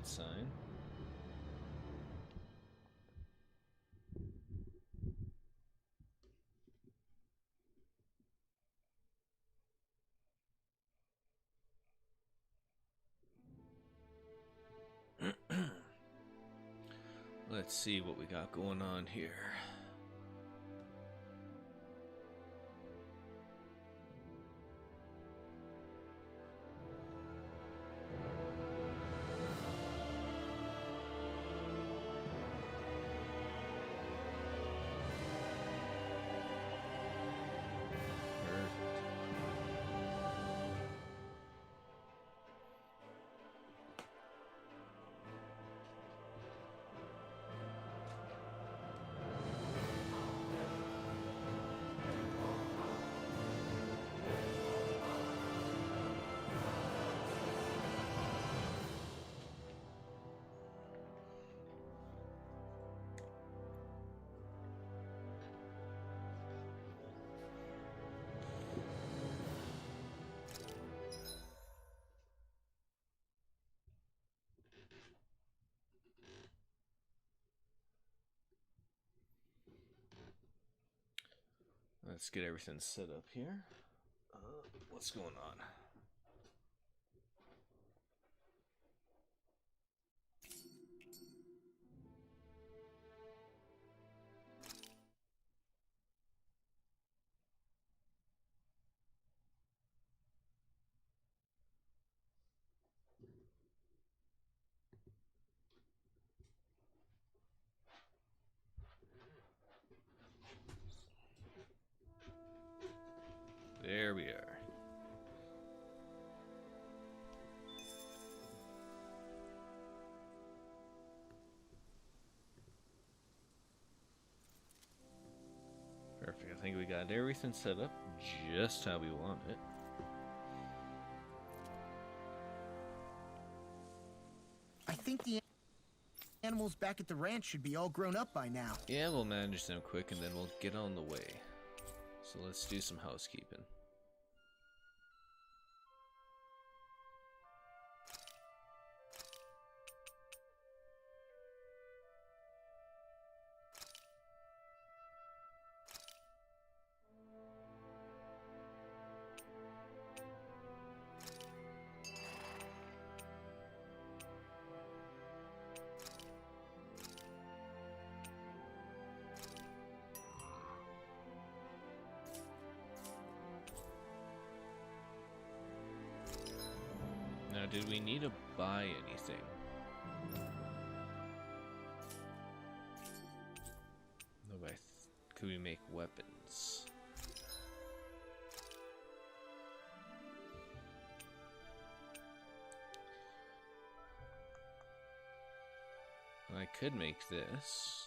sign. Let's see what we got going on here. Let's get everything set up here. What's going on? There we are. Perfect. I think we got everything set up just how we want it. I think the animals back at the ranch should be all grown up by now. Yeah, we'll manage them quick and then we'll get on the way. So let's do some housekeeping. Now, did we need to buy anything? No, but could we make weapons? I could make this.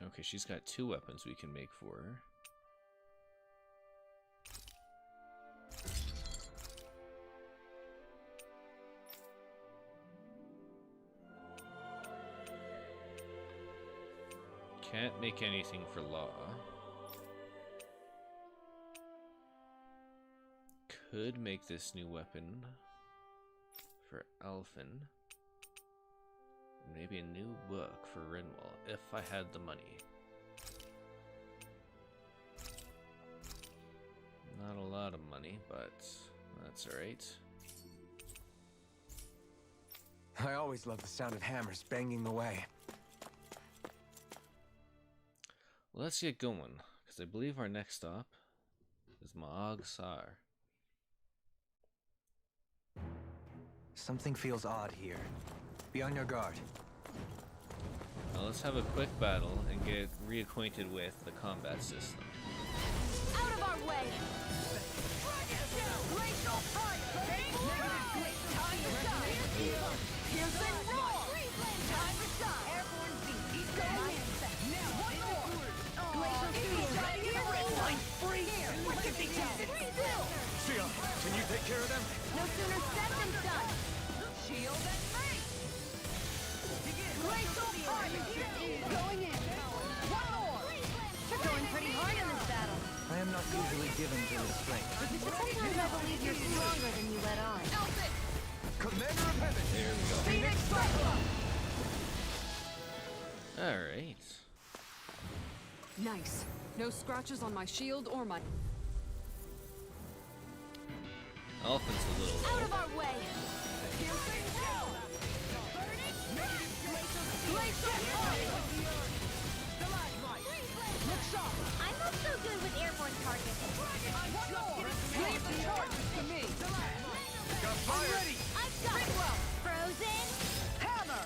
Okay, she's got 2 weapons we can make for her. Can't make anything for Law. Could make this new weapon for Elfin. Maybe a new book for Rinwell, if I had the money. Not a lot of money, but that's alright. I always love the sound of hammers banging away. Let's get going, because I believe our next stop is Mahag Saar. Something feels odd here. Be on your guard. Now let's have a quick battle and get reacquainted with the combat system. Out of our way! Glacial fight! Time to shine! Piercing roar! Time to shine! Airborne beat! Keep going! Now, one more! Glacial field! Line free! What could be tested? Sia, can you take care of them? No sooner said than done! Shield given to restraint. Sometimes I believe you're stronger than you let on. Elton! Commander of Heaven! There we go. Phoenix Cyclone! Alright. Nice. No scratches on my shield or my... Elephant's a little Out low. of our way! I'm not so good with airborne targets. Leave the charges to me! I'm ready! I've got it! Frozen! Hammer!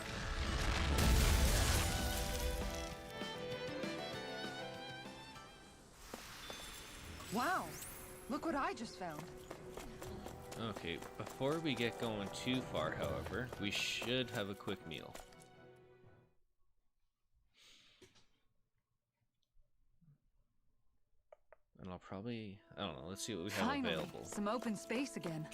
Wow! Look what I just found. Okay, before we get going too far, however, we should have a quick meal. And I'll probably, I don't know, let's see what we have Finally, available. some open space again.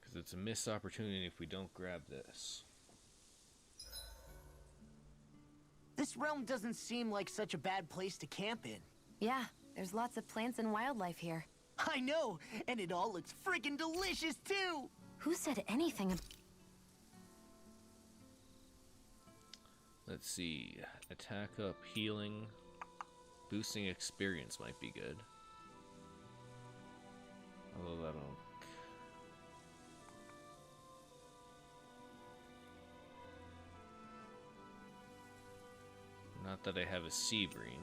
Because it's a missed opportunity if we don't grab this. This realm doesn't seem like such a bad place to camp in. Yeah, there's lots of plants and wildlife here. I know, and it all looks freaking delicious too! Who said anything about... Let's see, attack up, healing, boosting experience might be good. Although that'll... Not that I have a sea green.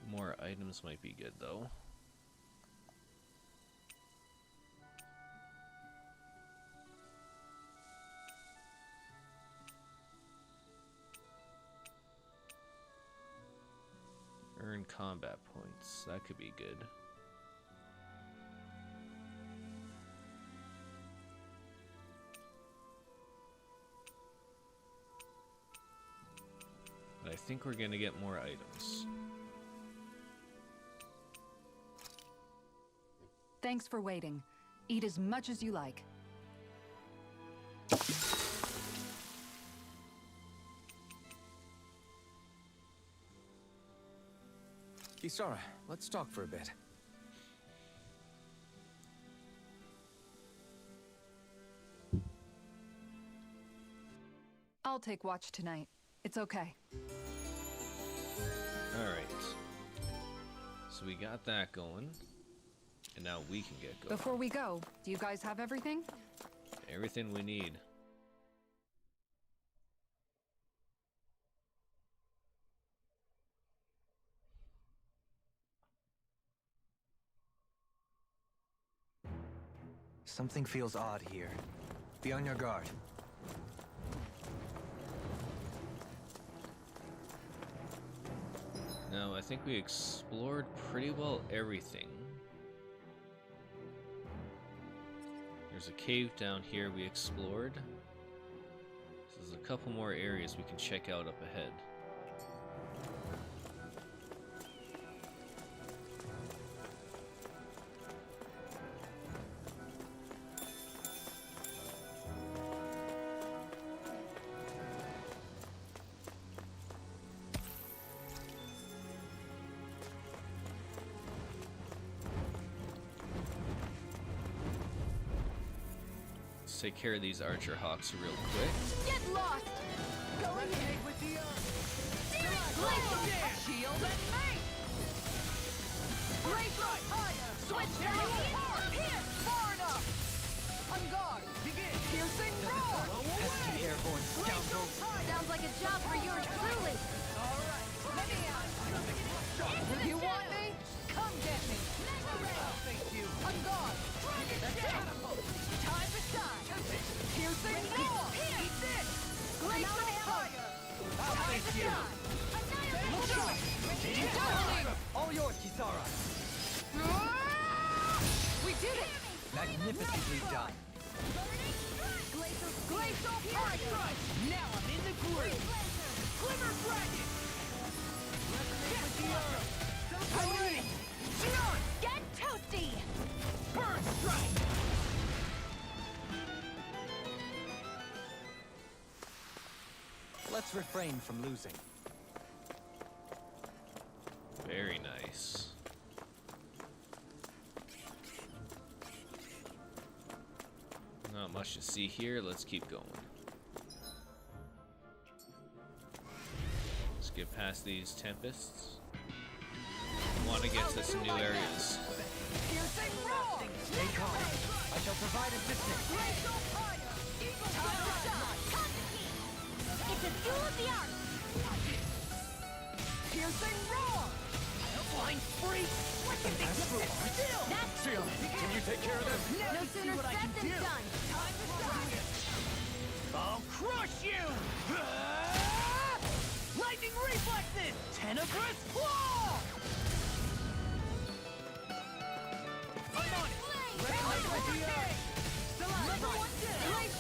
More items might be good though. Earn combat points. That could be good. But I think we're gonna get more items. Thanks for waiting. Eat as much as you like. Kisara, let's talk for a bit. I'll take watch tonight. It's okay. Alright. So we got that going. And now we can get going. Before we go, do you guys have everything? Everything we need. Something feels odd here. Be on your guard. Now, I think we explored pretty well everything. There's a cave down here we explored. So there's a couple more areas we can check out up ahead. Take care of these archer hawks real quick. Get lost! Going in! With the Shield and me! Race higher! Switch down! Here! Far enough! On guard! begin! Piercing roar! Pesky airborne scoundrel. Sounds like a job for yours truly! Alright, let me out! You want me? Come get me! Thank you! On guard! Time to shine! Piercing roar! Eat this! Glacial fire! Time to shine! Annihilation! Dohalim! All yours, Kisara. We did it! Magnificently done. Glacial fire! Now I'm in the groove! Glimmer dragon! I'm ready! Xenon! Get toasty! Burn strike! Let's refrain from losing. Very nice. Not much to see here. Let's keep going. Let's get past these tempests. Want to get to some new areas. Stay calm. I shall provide assistance. It's a duel of the arts! Piercing roar! Flying free! What can they sit still? That's Seal, can you take care of them? no sooner said than done! Time to shine! I'll crush you! Lightning reflexes! Tenebrous claw! I'm on it!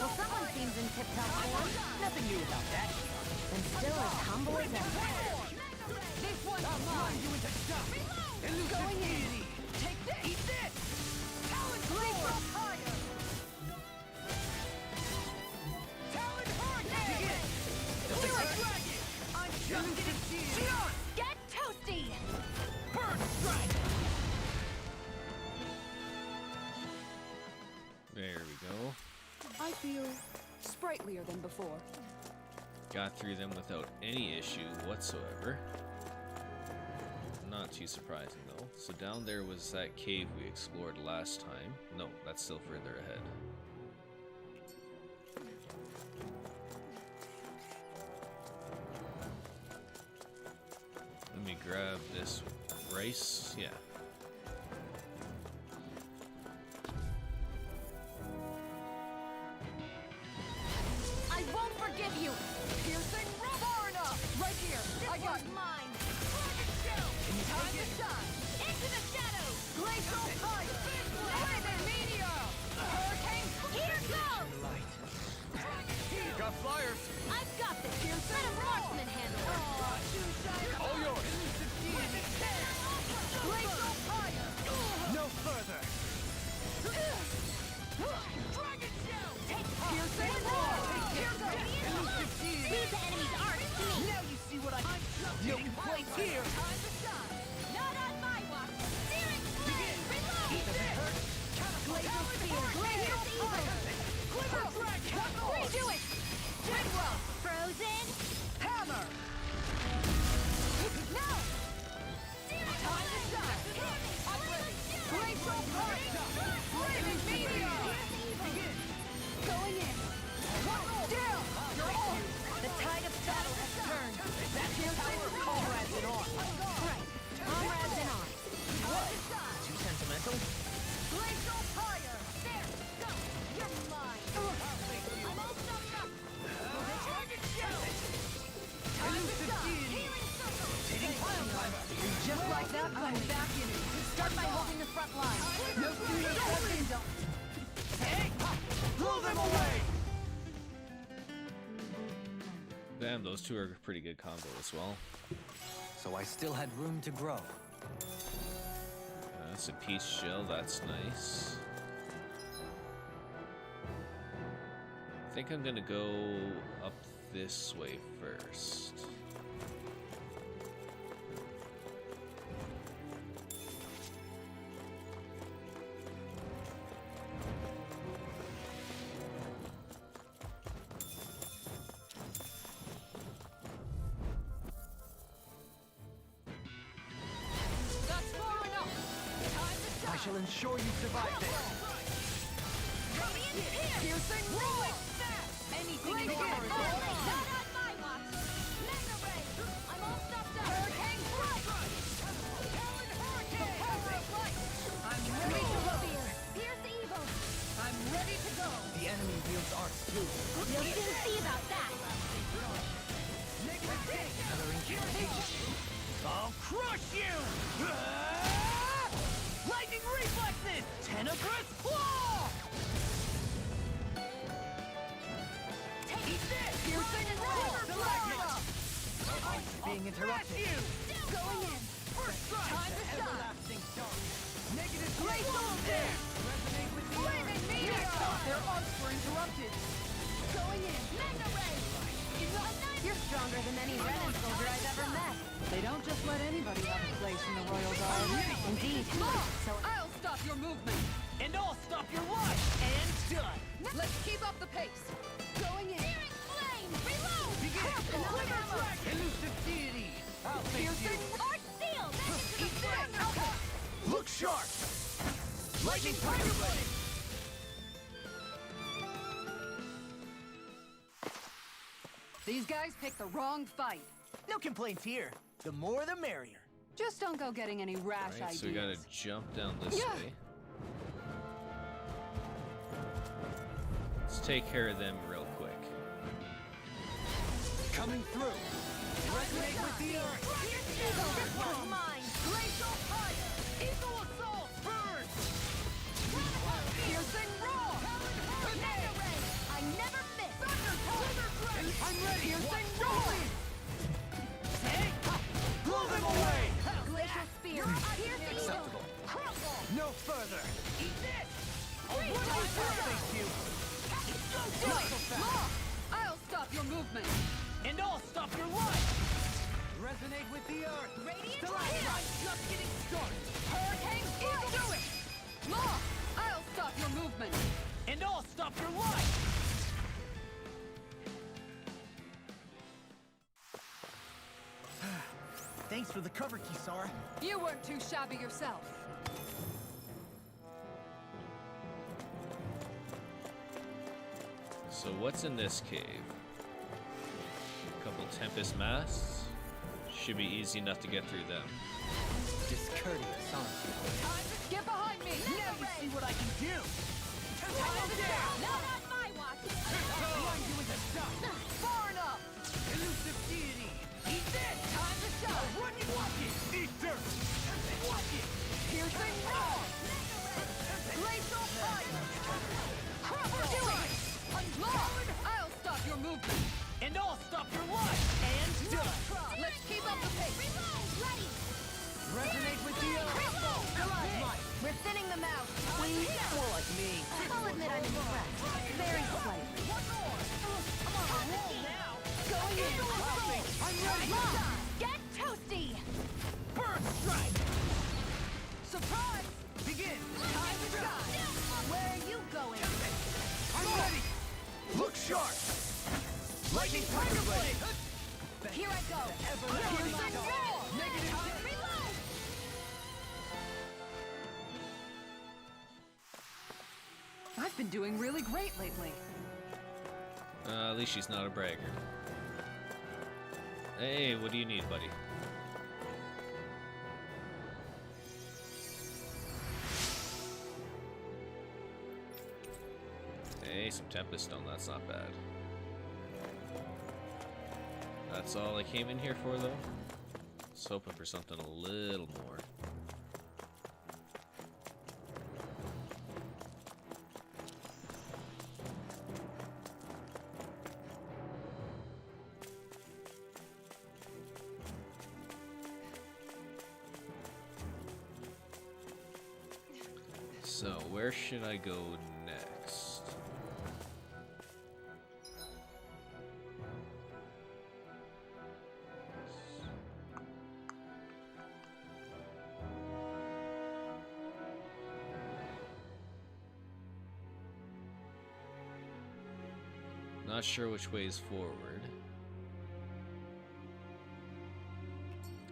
Well, someone seems in tip-top form. Nothing new about that. And still as humble as ever. This one's mine! You into stuff! Going in. Take this! Eat this! Talon Glacial Fire! Talon Hurricane! Clear Dragon! I'm just getting seated! Get toasty! Bird Strike! There we go. I feel sprightlier than before. Got through them without any issue whatsoever. Not too surprising though. So down there was that cave we explored last time. No, that's still further ahead. Let me grab this rice. Yeah. I won't forgive you! Piercing far enough! Right here! This I got one's mine! time to shine! Into the shadows! Glacial Fire! Lightning Meteor! Hurricane! Here goes! Got flyers. I've got this! Let a marksman handle it! All yours. Glacial Fire! No further. Dragon Shell! Take Piercing roar! Here goes! Leave the enemy's arts to me! Now you see what I'm no complaints here! Time to shine! Not on my watch! Searing flame! Reload! Glacial Spear! Glacial Fire! Quiver Dragon! Redo it! Jinwell! Frozen! Hammer! No! Searing Time to shine! I'm ready! Glacial Fire! Flaming Meteor! Going in! One more! Still! You're on! The tide of battle has turned! That's your power of comrades in arms! Right. Comrades in arms. Too sentimental? Glacial Fire! There! Go! You're mine! I'm all stuffed up! Dragon Shell! Time to shine! Healing circle! Just like that, I'm back in it! Start by holding the front line. No sooner said than done! Hey! Blow them away! Damn, those two are a pretty good combo as well. So I still had room to grow. That's a peace shell, that's nice. I think I'm gonna go up this way first. That's far enough! Time to I shall ensure you survive this. Radiant Pierce! Piercing roar! Anything in Not the air! on my watch! Mega Ray! I'm all stuffed up! Hurricane Strike! Talon Hurricane! Power of light! I'm ready to Glacial go! Spear! Pierce the evil! I'm ready to go! The enemy wields arts too. You'll soon see about that! Negative thing! Another incantation. I'll crush you! Lightning reflexes! Tenebrous claw! Eat this! Piercing roar! Being interrupted. You! Going in! First strike! Time to shine! Negative glacial spear! Flaming meteor! Their arcs were interrupted! Going in! Mega Ray! You're stronger than any Renan soldier I've ever met. They don't just let anybody have a place in the Royal Guard. Indeed. So I'll stop your movement. And I'll stop your life. And done. Let's keep up the pace. Going in. flame, reload! Elusive deity. I'll face you. Art seal! Eat this. Look sharp! Lightning Tiger Blade. These guys picked the wrong fight. No complaints here. The more the merrier. Just don't go getting any rash Alright, ideas. so we gotta jump down this Yeah. way. Let's take care of them real quick. Coming through. Resonate with the earth. This one's mine! Glacial fire. Eagle assault. Burn. Piercing roar. Mega ray! I never miss! I'm ready. Piercing roar. Hey. Blow them away. Glacial spear! Piercing Acceptable. crumble! No further. Eat this. Thank you. Law. I'll stop your movement. And I'll stop your life. Resonate with the earth. Radiant I'm just getting started. Hurricane Eagle. Do it. Law. I'll stop your movement. And I'll stop your life. Thanks for the cover, Kisara. You weren't too shabby yourself. So what's in this cave? A couple Tempest masts. Should be easy enough to get through them. Discourteous, aren't you? Get behind me. Now you see what I can do! Not on my watch! Far enough. Elusive deity. Eat this. Time to shine. Run you walk it. Eat dirt. Walk it. Piercing roar. Glacial fire. Crumble. Do it. Unlock. I'll stop your movement. And I'll stop your life. And done. Let's keep up the pace. Ready! Resonate with the earth. We're thinning them out. Please? More like me. I'll admit I'm impressed. Very slightly. One more. I'm on a roll now. Going in. I'm ready. Get toasty! Burst strike. Surprise. Begin. Time to shine. Where are you going? I'm ready. Look sharp. Lightning Tiger Blade. Here I go. Piercing roar. Negative. Reload! I've been doing really great lately. At least she's not a bragger. Hey, what do you need, buddy? Hey, some Tempest Stone, that's not bad. That's all I came in here for, though. I was hoping for something a little more. So, where should I go next? Not sure which way is forward.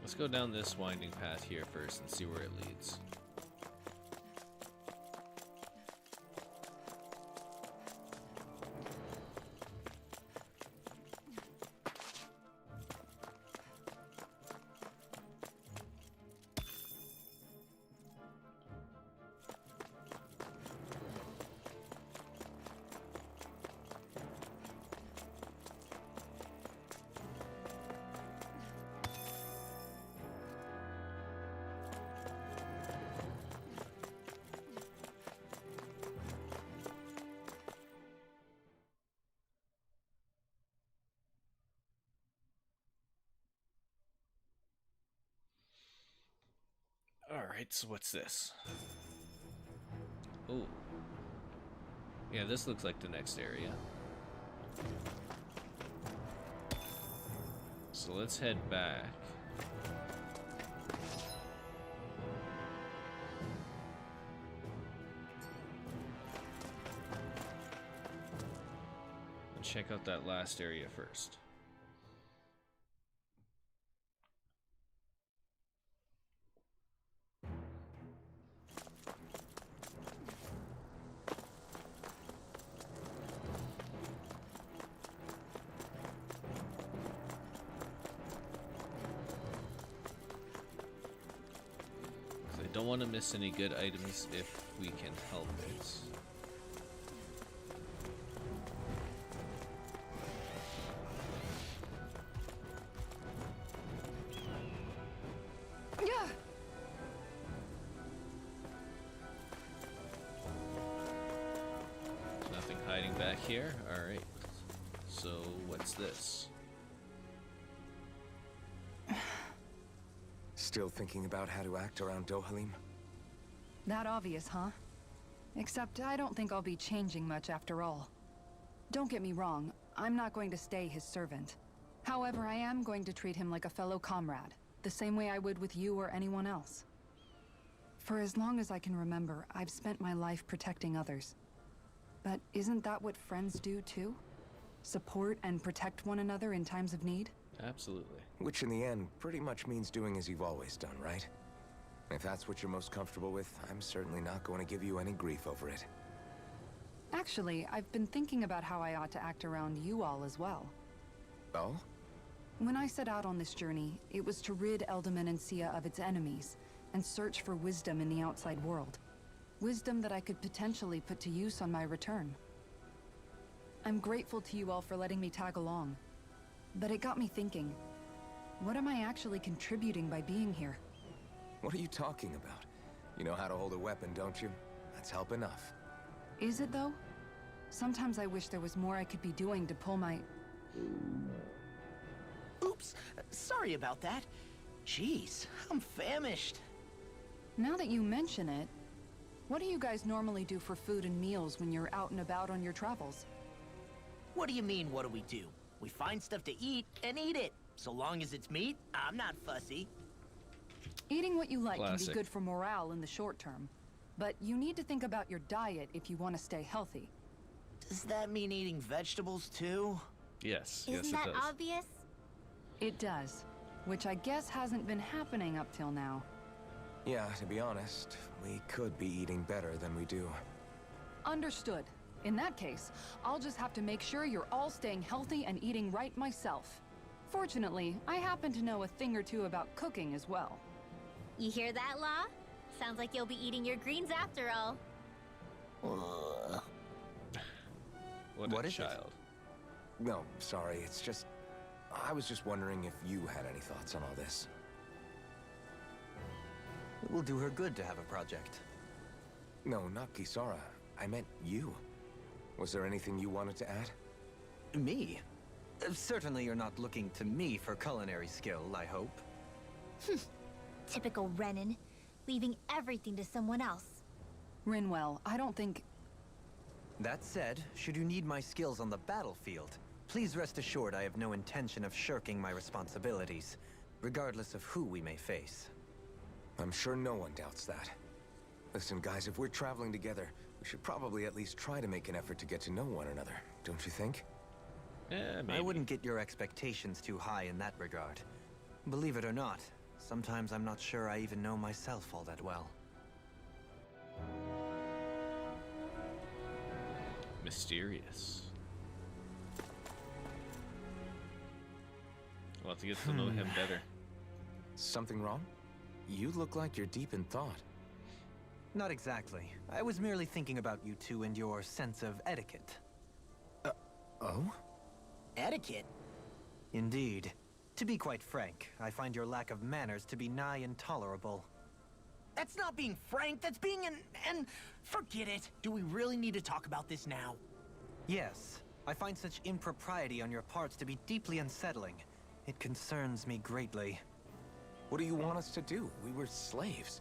Let's go down this winding path here first and see where it leads. Alright, so what's this? Oh. Yeah, this looks like the next area. So let's head back. And check out that last area first. Don't want to miss any good items if we can help it. There's nothing hiding back here. All right. So what's this? Still thinking about how to act around Dohalim? That obvious, huh? Except I don't think I'll be changing much after all. Don't get me wrong, I'm not going to stay his servant. However, I am going to treat him like a fellow comrade, the same way I would with you or anyone else. For as long as I can remember, I've spent my life protecting others. But isn't that what friends do too? Support and protect one another in times of need? Absolutely. Which in the end pretty much means doing as you've always done, right? If that's what you're most comfortable with, I'm certainly not going to give you any grief over it. Actually, I've been thinking about how I ought to act around you all as well. Oh? When I set out on this journey, it was to rid Eldaman and Sia of its enemies, and search for wisdom in the outside world. Wisdom that I could potentially put to use on my return. I'm grateful to you all for letting me tag along. But it got me thinking, what am I actually contributing by being here? What are you talking about? You know how to hold a weapon, don't you? That's help enough. Is it though? Sometimes I wish there was more I could be doing to pull my... Oops, sorry about that. Jeez, I'm famished. Now that you mention it, what do you guys normally do for food and meals when you're out and about on your travels? What do you mean, what do we do? We find stuff to eat and eat it. So long as it's meat, I'm not fussy. Eating what you like can Classic. be good for morale in the short term. But you need to think about your diet if you want to stay healthy. Does that mean eating vegetables too? Yes. Isn't yes, that it does. obvious? It does. Which I guess hasn't been happening up till now. Yeah, to be honest, we could be eating better than we do. Understood. In that case, I'll just have to make sure you're all staying healthy and eating right myself. Fortunately, I happen to know a thing or two about cooking as well. You hear that, Law? Sounds like you'll be eating your greens after all. Ugh. What a is it? child. No, sorry, it's just... I was just wondering if you had any thoughts on all this. It will do her good to have a project. No, not Kisara. I meant you. Was there anything you wanted to add? Me? Certainly you're not looking to me for culinary skill, I hope. Typical Renan, leaving everything to someone else. Rinwell, I don't think... That said, should you need my skills on the battlefield, please rest assured I have no intention of shirking my responsibilities, regardless of who we may face. I'm sure no one doubts that. Listen, guys, if we're traveling together, we should probably at least try to make an effort to get to know one another, don't you think? Yeah, maybe. I wouldn't get your expectations too high in that regard. Believe it or not, sometimes I'm not sure I even know myself all that well. Mysterious. We'll have to get to know him better. Something wrong? You look like you're deep in thought. Not exactly. I was merely thinking about you two and your sense of etiquette. Oh? Etiquette? Indeed. To be quite frank, I find your lack of manners to be nigh intolerable. That's not being frank, that's being and forget it. Do we really need to talk about this now? Yes, I find such impropriety on your parts to be deeply unsettling. It concerns me greatly. What do you want us to do? We were slaves.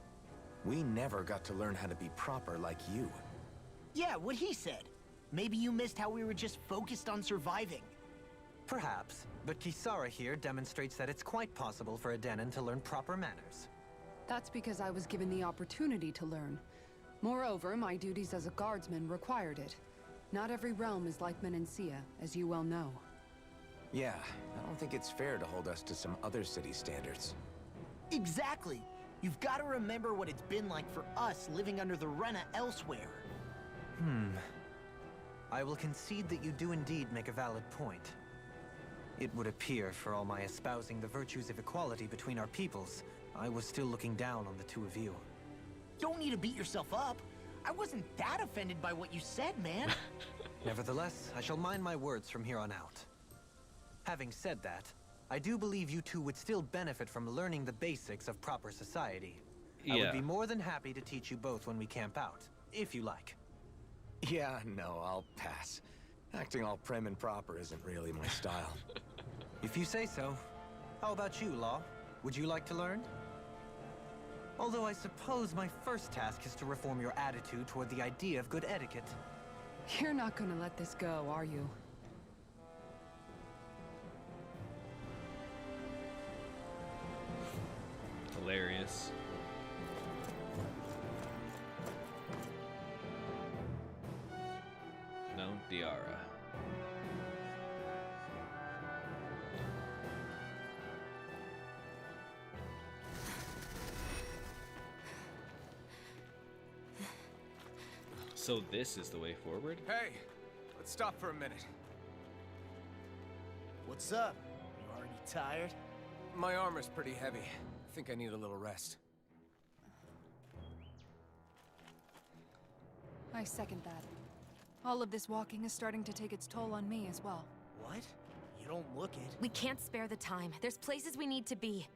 We never got to learn how to be proper like you. Yeah, what he said. Maybe you missed how we were just focused on surviving. Perhaps, But Kisara here demonstrates that it's quite possible for a Denon to learn proper manners. That's because I was given the opportunity to learn. Moreover, my duties as a guardsman required it. Not every realm is like Menancia, as you well know. Yeah, I don't think it's fair to hold us to some other city standards. Exactly. You've got to remember what it's been like for us living under the Rena elsewhere. I will concede that you do indeed make a valid point. It would appear, for all my espousing the virtues of equality between our peoples, I was still looking down on the two of you. Don't need to beat yourself up. I wasn't that offended by what you said, man. Nevertheless, I shall mind my words from here on out. Having said that, I do believe you two would still benefit from learning the basics of proper society. I would be more than happy to teach you both when we camp out, if you like. Yeah, no, I'll pass. Acting all prim and proper isn't really my style. If you say so. How about you, Law? Would you like to learn? Although I suppose my first task is to reform your attitude toward the idea of good etiquette. You're not gonna let this go, are you? Hilarious. No, Diara. So this is the way forward? Hey, let's stop for a minute. What's up? You already tired? My armor's pretty heavy. I think I need a little rest. I second that. All of this walking is starting to take its toll on me as well. What? You don't look it. We can't spare the time. There's places we need to be.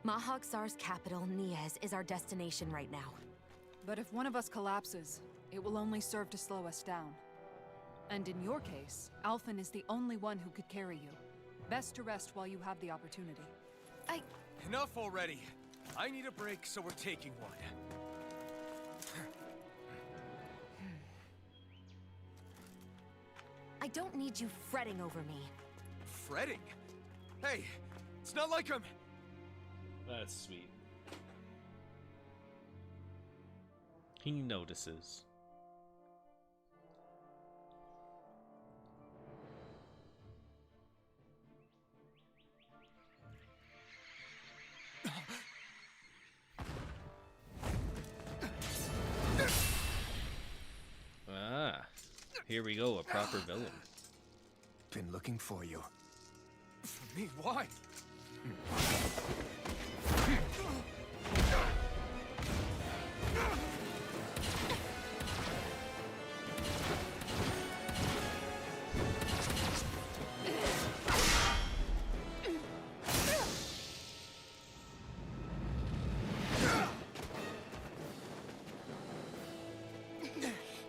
Mahag Saar's capital, Niez, is our destination right now. But if one of us collapses, it will only serve to slow us down. And in your case, Alphen is the only one who could carry you. Best to rest while you have the opportunity. Enough already. I need a break, so we're taking one. I don't need you fretting over me. Fretting? Hey, it's not like I'm... That's sweet. He notices. Ah, here we go, a proper villain. Been looking for you. For me? Why?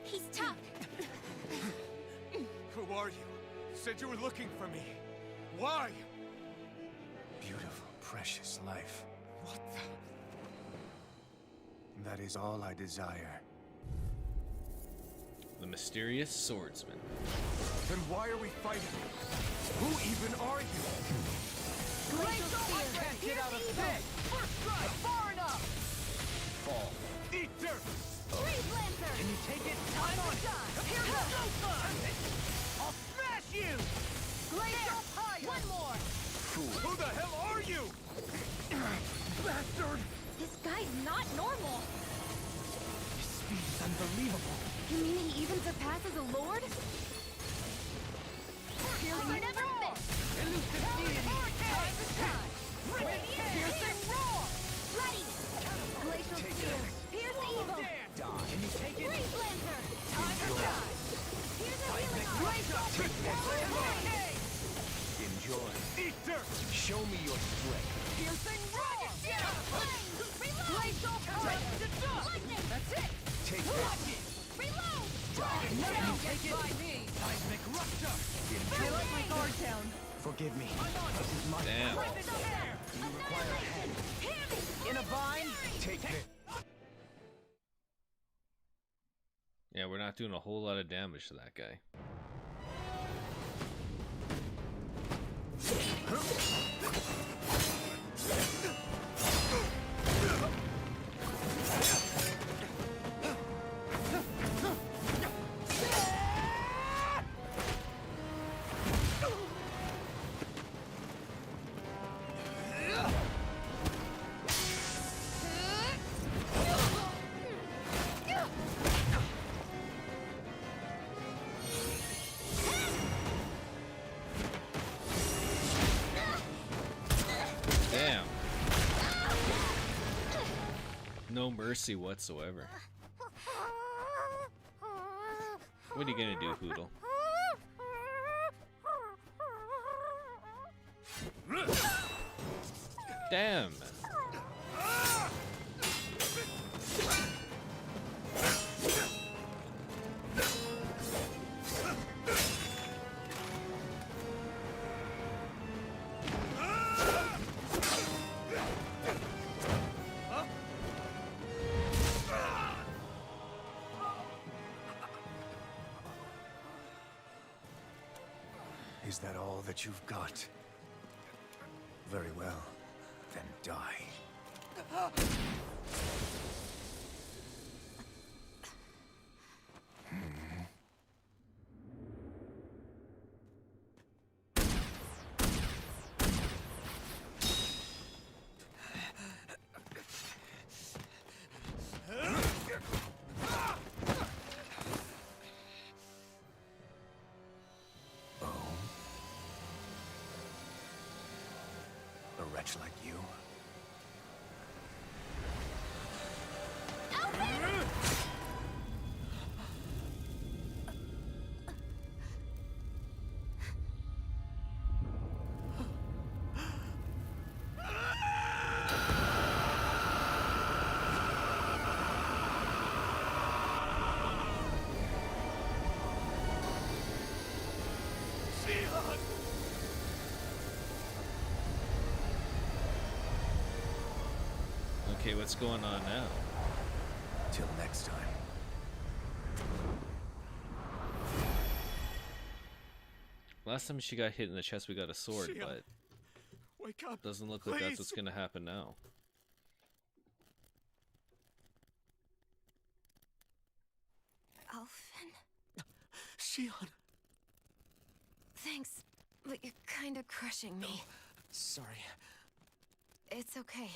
He's tough. Who are you? Said you were looking for me. Why? Beautiful, precious life. What the? That is all I desire. The mysterious swordsman. Then why are we fighting? Who even are you? Can't get out of bed! First strike! Far enough! Fall. Eat dirt! Freeze Lancer! Can you take it? Time on shot! Here goes! I'll smash you! Glacial fire! One more! Who the hell are you? Bastard! This guy's not normal. His speed is unbelievable. You mean he even surpasses a lord? I never miss! Elusive deity! Time to shine! Piercing roar! Ready! Glacial Spear! Pierce evil! Can you take it? Freeze Lancer! Time to shine! Here's a healing arm! Glacial Enjoy. Eat dirt! Show me your strength. Piercing roar! Reload! Glacial fire! Lightning! That's it! Take Watch this. it! Reload! Now get by me! Seismic rupture. I let my guard down. Forgive me. This is my Damn. weapon air! You require a hand. In a bind? Take it. Yeah, we're not doing a whole lot of damage to that guy. No mercy whatsoever. What are you gonna do, Poodle? Damn! Is that all that you've got? Very well. Then die. A wretch like you? Okay, what's going on now? Till next time. Last time she got hit in the chest, we got a sword, Shia, but wake up. doesn't look like that's Please. what's gonna happen now. Alphen? Shion. Thanks, but you're kinda crushing me. Sorry. It's okay.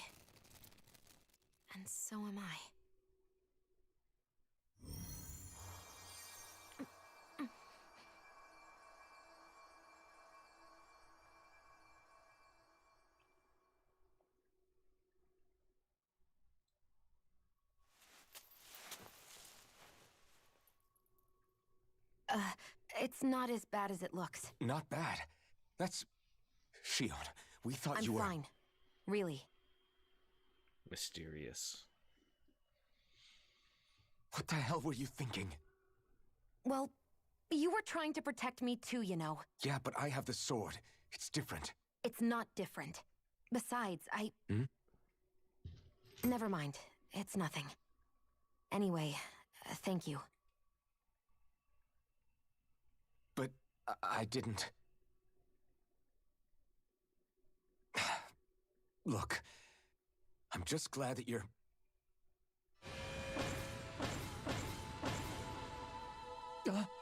And so am I. It's not as bad as it looks. Not bad. That's... Shion, we thought I'm you were... fine. Really. Mysterious. What the hell were you thinking? Well, you were trying to protect me too, you know. Yeah, but I have the sword. It's different. It's not different. Besides, Hmm? Never mind. It's nothing. Anyway, thank you. But I didn't... Look, I'm just glad that you're...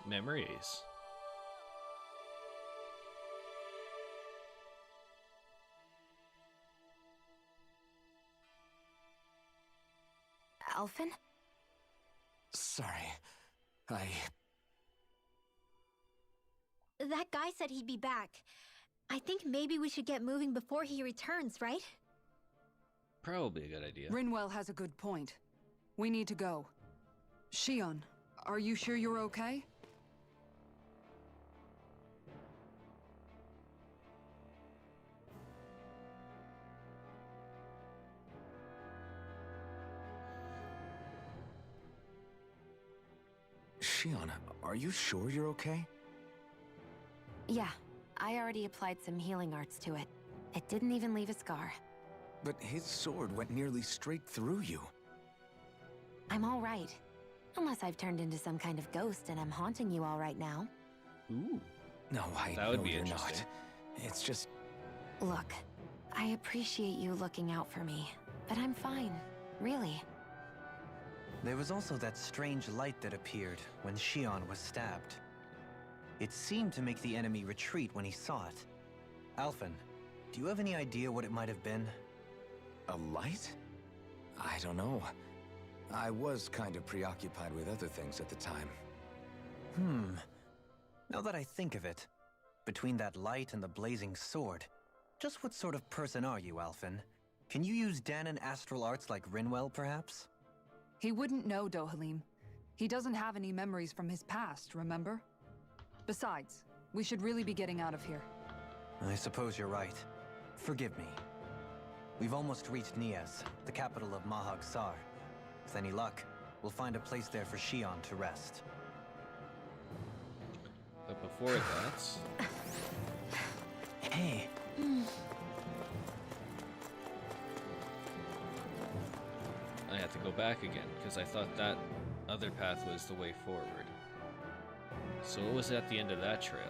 Memories. Alphen? Sorry. That guy said he'd be back. I think maybe we should get moving before he returns, right? Probably a good idea. Rinwell has a good point. We need to go. Shion, are you sure you're okay? Shion, are you sure you're okay? Yeah, I already applied some healing arts to it. It didn't even leave a scar. But his sword went nearly straight through you. I'm all right. Unless I've turned into some kind of ghost and I'm haunting you all right now. Ooh. No, I That would know be you're interesting. not. It's just... Look, I appreciate you looking out for me, but I'm fine. Really. There was also that strange light that appeared when Shion was stabbed. It seemed to make the enemy retreat when he saw it. Alphen, do you have any idea what it might have been? A light? I don't know. I was kind of preoccupied with other things at the time. Now that I think of it, between that light and the blazing sword, just what sort of person are you, Alphen? Can you use Danon astral arts like Rinwell, perhaps? He wouldn't know, Dohalim. He doesn't have any memories from his past, remember? Besides, we should really be getting out of here. I suppose you're right. Forgive me. We've almost reached Nias, the capital of Mahag Saar. With any luck, we'll find a place there for Shion to rest. But before that... Hey! I had to go back again, because I thought that other path was the way forward. So what was at the end of that trail?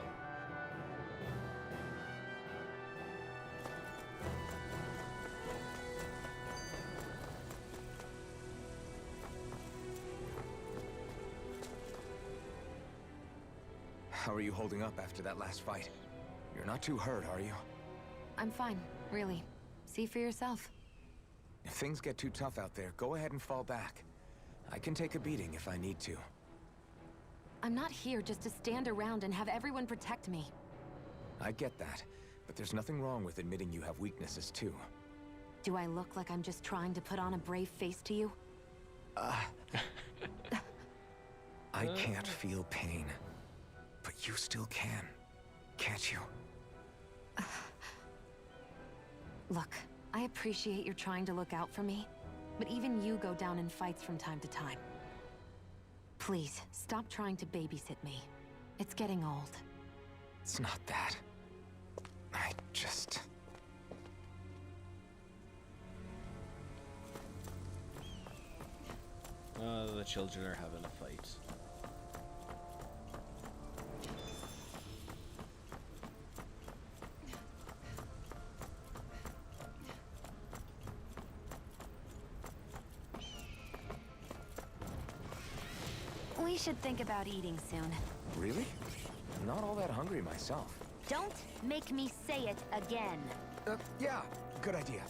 How are you holding up after that last fight? You're not too hurt, are you? I'm fine, really. See for yourself. If things get too tough out there, go ahead and fall back. I can take a beating if I need to. I'm not here just to stand around and have everyone protect me. I get that, but there's nothing wrong with admitting you have weaknesses too. Do I look like I'm just trying to put on a brave face to you? I can't feel pain, but you still can, can't you? Look, I appreciate you're trying to look out for me, but even you go down in fights from time to time. Please, stop trying to babysit me. It's getting old. It's not that. I just... The children are having a fight. We should think about eating soon. Really? I'm not all that hungry myself. Don't make me say it again. Yeah, good idea.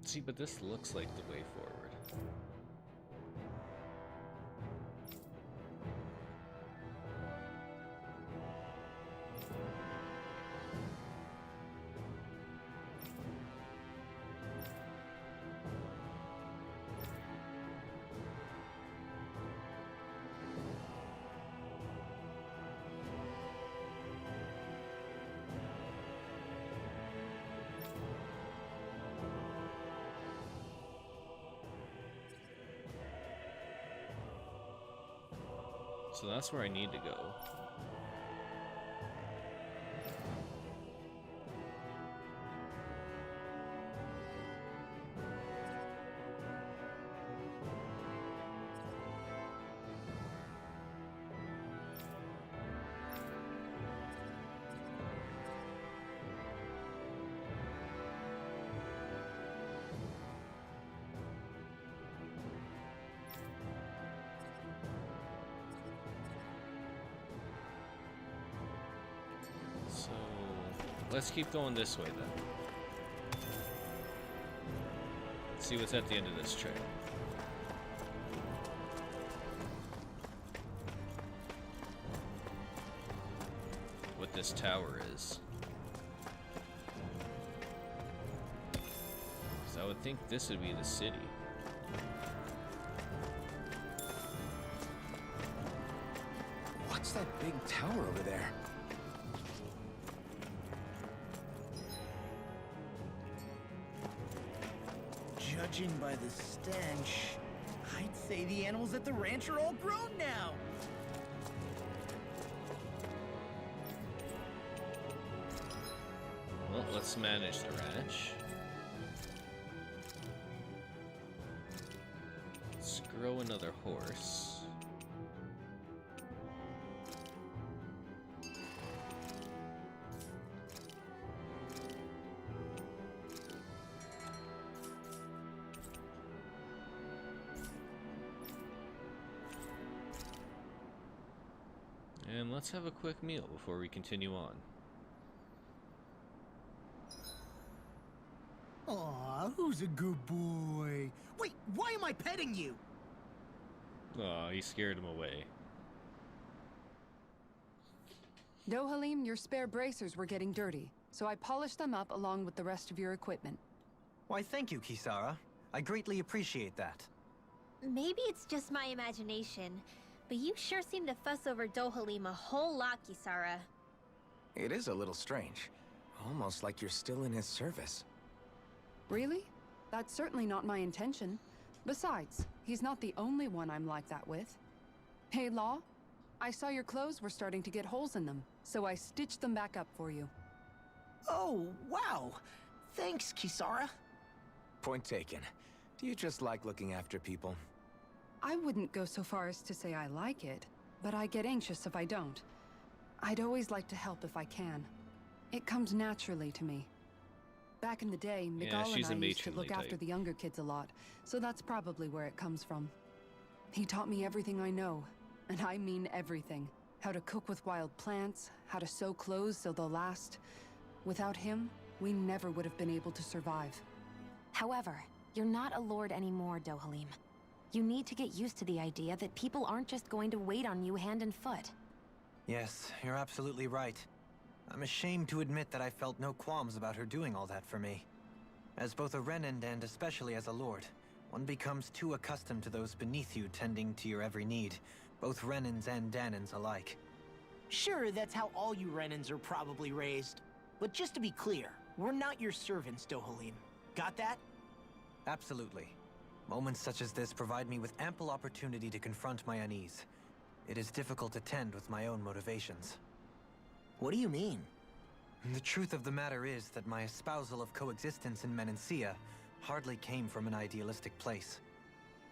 See, but this looks like the way forward. So that's where I need to go. So let's keep going this way then. Let's see what's at the end of this trail. What this tower is. Because I would think this would be the city. What's that big tower over there? Judging by the stench, I'd say the animals at the ranch are all grown now. Well, let's manage the ranch. Let's grow another horse. And let's have a quick meal before we continue on. Aw, who's a good boy? Wait, why am I petting you? Aw, he scared him away. Dohalim, your spare bracers were getting dirty, so I polished them up along with the rest of your equipment. Why, thank you, Kisara. I greatly appreciate that. Maybe it's just my imagination, but you sure seem to fuss over Dohalim a whole lot, Kisara. It is a little strange. Almost like you're still in his service. Really? That's certainly not my intention. Besides, he's not the only one I'm like that with. Hey, Law, I saw your clothes were starting to get holes in them, so I stitched them back up for you. Oh, wow. Thanks, Kisara. Point taken. Do you just like looking after people? I wouldn't go so far as to say I like it, but I get anxious if I don't. I'd always like to help if I can. It comes naturally to me. Back in the day, Miguel she's and a I used to look matronly after type. the younger kids a lot, so that's probably where it comes from. He taught me everything I know, and I mean everything. How to cook with wild plants, how to sew clothes so they'll last. Without him, we never would have been able to survive. However, you're not a lord anymore, Dohalim. You need to get used to the idea that people aren't just going to wait on you hand and foot. Yes, you're absolutely right. I'm ashamed to admit that I felt no qualms about her doing all that for me. As both a Renan and especially as a lord, one becomes too accustomed to those beneath you tending to your every need, both Renans and Danans alike. Sure, that's how all you Renans are probably raised. But just to be clear, we're not your servants, Dohalim. Got that? Absolutely. Moments such as this provide me with ample opportunity to confront my unease. It is difficult to tend with my own motivations. What do you mean? The truth of the matter is that my espousal of coexistence in Menancia hardly came from an idealistic place.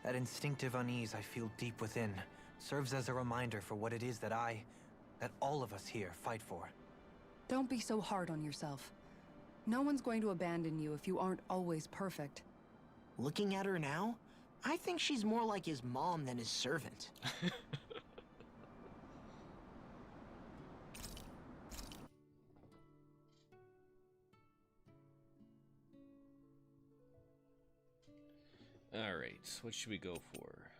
That instinctive unease I feel deep within serves as a reminder for what it is that all of us here fight for. Don't be so hard on yourself. No one's going to abandon you if you aren't always perfect. Looking at her now, I think she's more like his mom than his servant. Alright, what should we go for?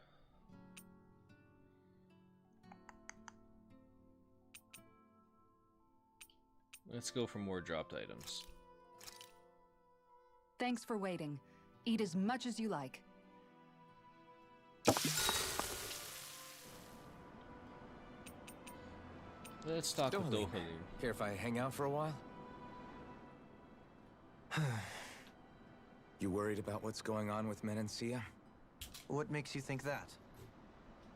Let's go for more dropped items. Thanks for waiting. Eat as much as you like. Let's talk with Dohalim. Dohalim. Care if I hang out for a while? You worried about what's going on with Menancia? What makes you think that?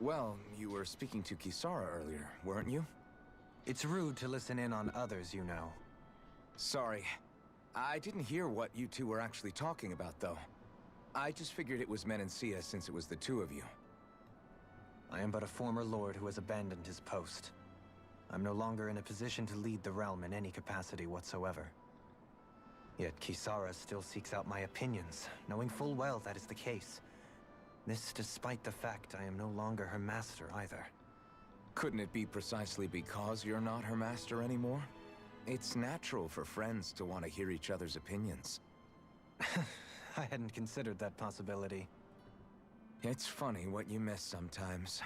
Well, you were speaking to Kisara earlier, weren't you? It's rude to listen in on others, you know. Sorry. I didn't hear what you two were actually talking about, though. I just figured it was Menancia since it was the two of you. I am but a former lord who has abandoned his post. I'm no longer in a position to lead the realm in any capacity whatsoever. Yet Kisara still seeks out my opinions, knowing full well that is the case. This despite the fact I am no longer her master either. Couldn't it be precisely because you're not her master anymore? It's natural for friends to want to hear each other's opinions. I hadn't considered that possibility. It's funny what you miss sometimes.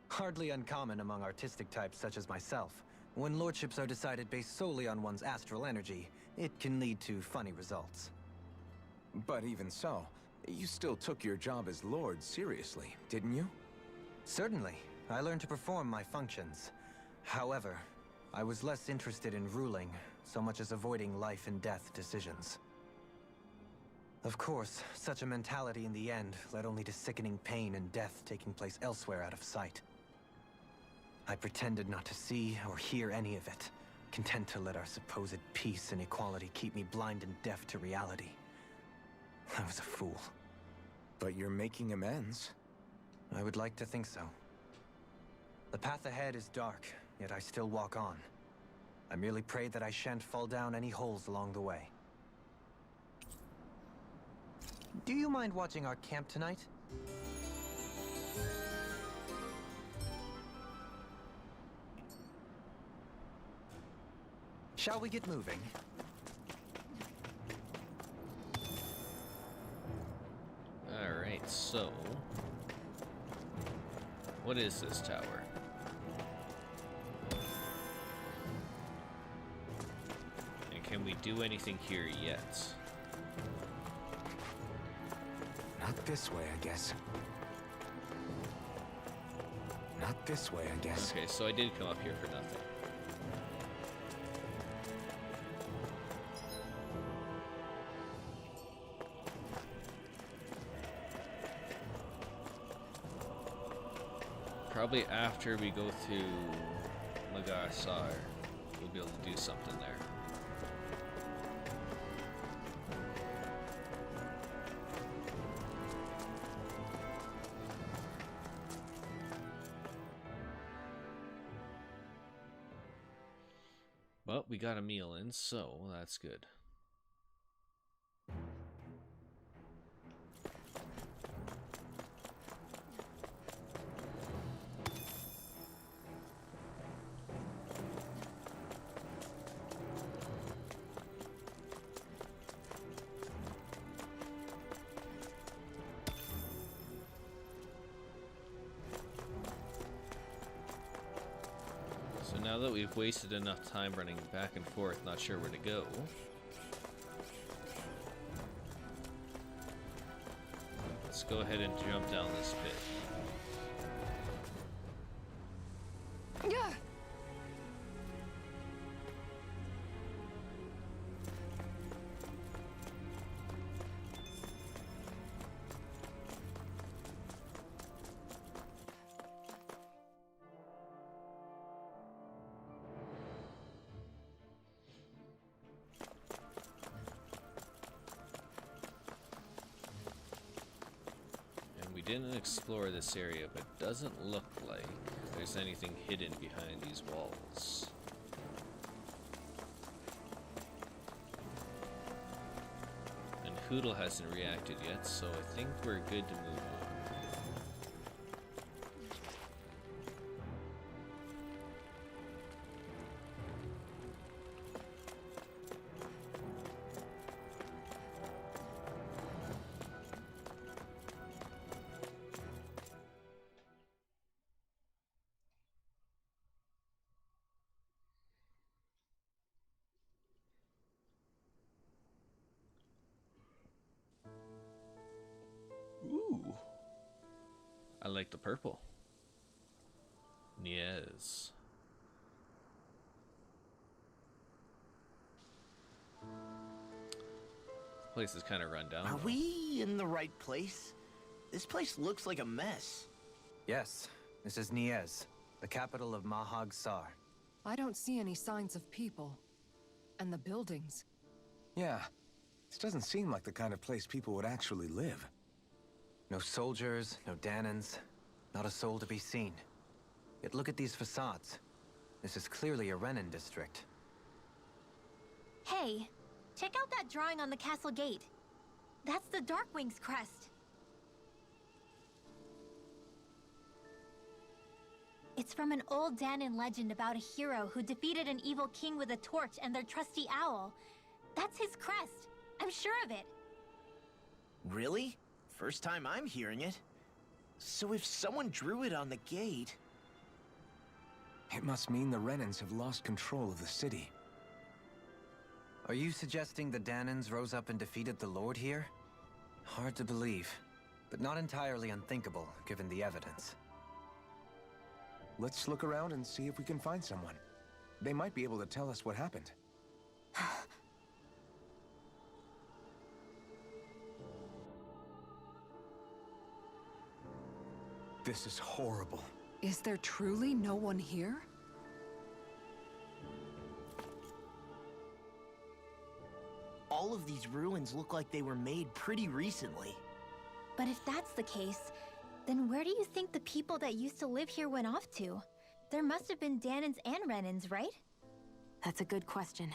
Hardly uncommon among artistic types such as myself. When lordships are decided based solely on one's astral energy, it can lead to funny results. But even so, you still took your job as lord seriously, didn't you? Certainly. I learned to perform my functions. However, I was less interested in ruling, so much as avoiding life and death decisions. Of course, such a mentality in the end led only to sickening pain and death taking place elsewhere out of sight. I pretended not to see or hear any of it, content to let our supposed peace and equality keep me blind and deaf to reality. I was a fool. But you're making amends. I would like to think so. The path ahead is dark, yet I still walk on. I merely pray that I shan't fall down any holes along the way. Do you mind watching our camp tonight? Shall we get moving? Alright, so... what is this tower? And can we do anything here yet? Not this way, I guess. Not this way, I guess. Okay, so I did come up here for nothing. Probably after we go through Mahag Saar, we'll be able to do something there. But we got a meal in, so that's good. So now that we've wasted enough time running back and forth, not sure where to go, let's go ahead and jump down this pit. Yeah. Didn't explore this area, but doesn't look like there's anything hidden behind these walls. And Hoodle hasn't reacted yet, so I think we're good to move on. Ooh. I like the purple. Yes. This place is kind of run down. Are we in the right place? This place looks like a mess. Yes, this is Niez, the capital of Mahag Saar. I don't see any signs of people. And the buildings. Yeah, this doesn't seem like the kind of place people would actually live. No soldiers, no Danans, not a soul to be seen. Yet look at these facades. This is clearly a Renan district. Hey, check out that drawing on the castle gate. That's the Darkwing's crest. It's from an old Danan legend about a hero who defeated an evil king with a torch and their trusty owl. That's his crest. I'm sure of it. Really? First time I'm hearing it. So if someone drew it on the gate... It must mean the Renans have lost control of the city. Are you suggesting the Danans rose up and defeated the Lord here? Hard to believe, but not entirely unthinkable, given the evidence. Let's look around and see if we can find someone. They might be able to tell us what happened. This is horrible. Is there truly no one here? All of these ruins look like they were made pretty recently. But if that's the case, then where do you think the people that used to live here went off to? There must have been Danans and Renans, right? That's a good question.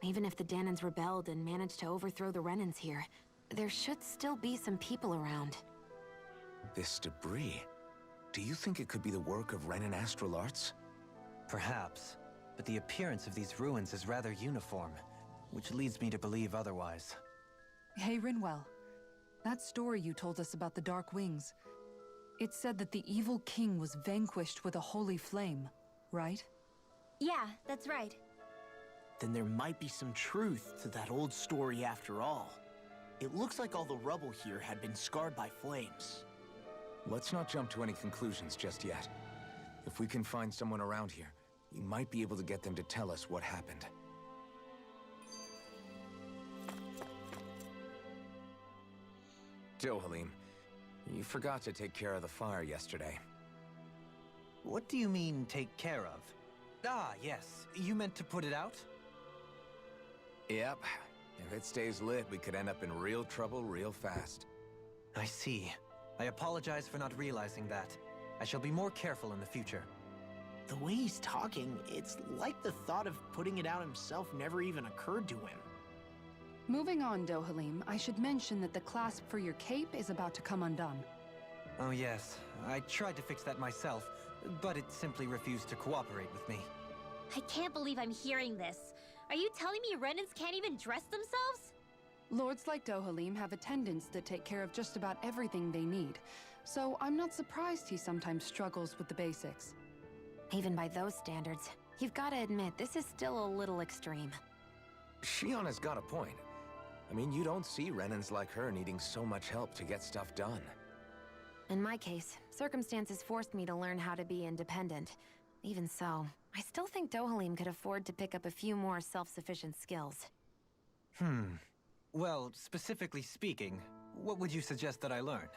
Even if the Danans rebelled and managed to overthrow the Renans here, there should still be some people around. This debris... Do you think it could be the work of Renan astral arts? Perhaps. but the appearance of these ruins is rather uniform, which leads me to believe otherwise. Hey, Rinwell. That story you told us about the Dark Wings, it said that the evil king was vanquished with a holy flame, right? Yeah, that's right. Then there might be some truth to that old story after all. It looks like all the rubble here had been scarred by flames. Let's not jump to any conclusions just yet. If we can find someone around here, we might be able to get them to tell us what happened. Dohalim, you forgot to take care of the fire yesterday. What do you mean, take care of? Ah, yes. You meant to put it out? Yep. If it stays lit, we could end up in real trouble real fast. I see. I apologize for not realizing that. I shall be more careful in the future. The way he's talking, it's like the thought of putting it out himself never even occurred to him. Moving on, Dohalim, I should mention that the clasp for your cape is about to come undone. Oh yes, I tried to fix that myself, but it simply refused to cooperate with me. I can't believe I'm hearing this. Are you telling me Renans can't even dress themselves? Lords like Dohalim have attendants that take care of just about everything they need, so I'm not surprised he sometimes struggles with the basics. Even by those standards, you've got to admit this is still a little extreme. Shionna's got a point. I mean, you don't see Renans like her needing so much help to get stuff done. In my case, circumstances forced me to learn how to be independent. Even so, I still think Dohalim could afford to pick up a few more self-sufficient skills. Well, specifically speaking, what would you suggest that I learn?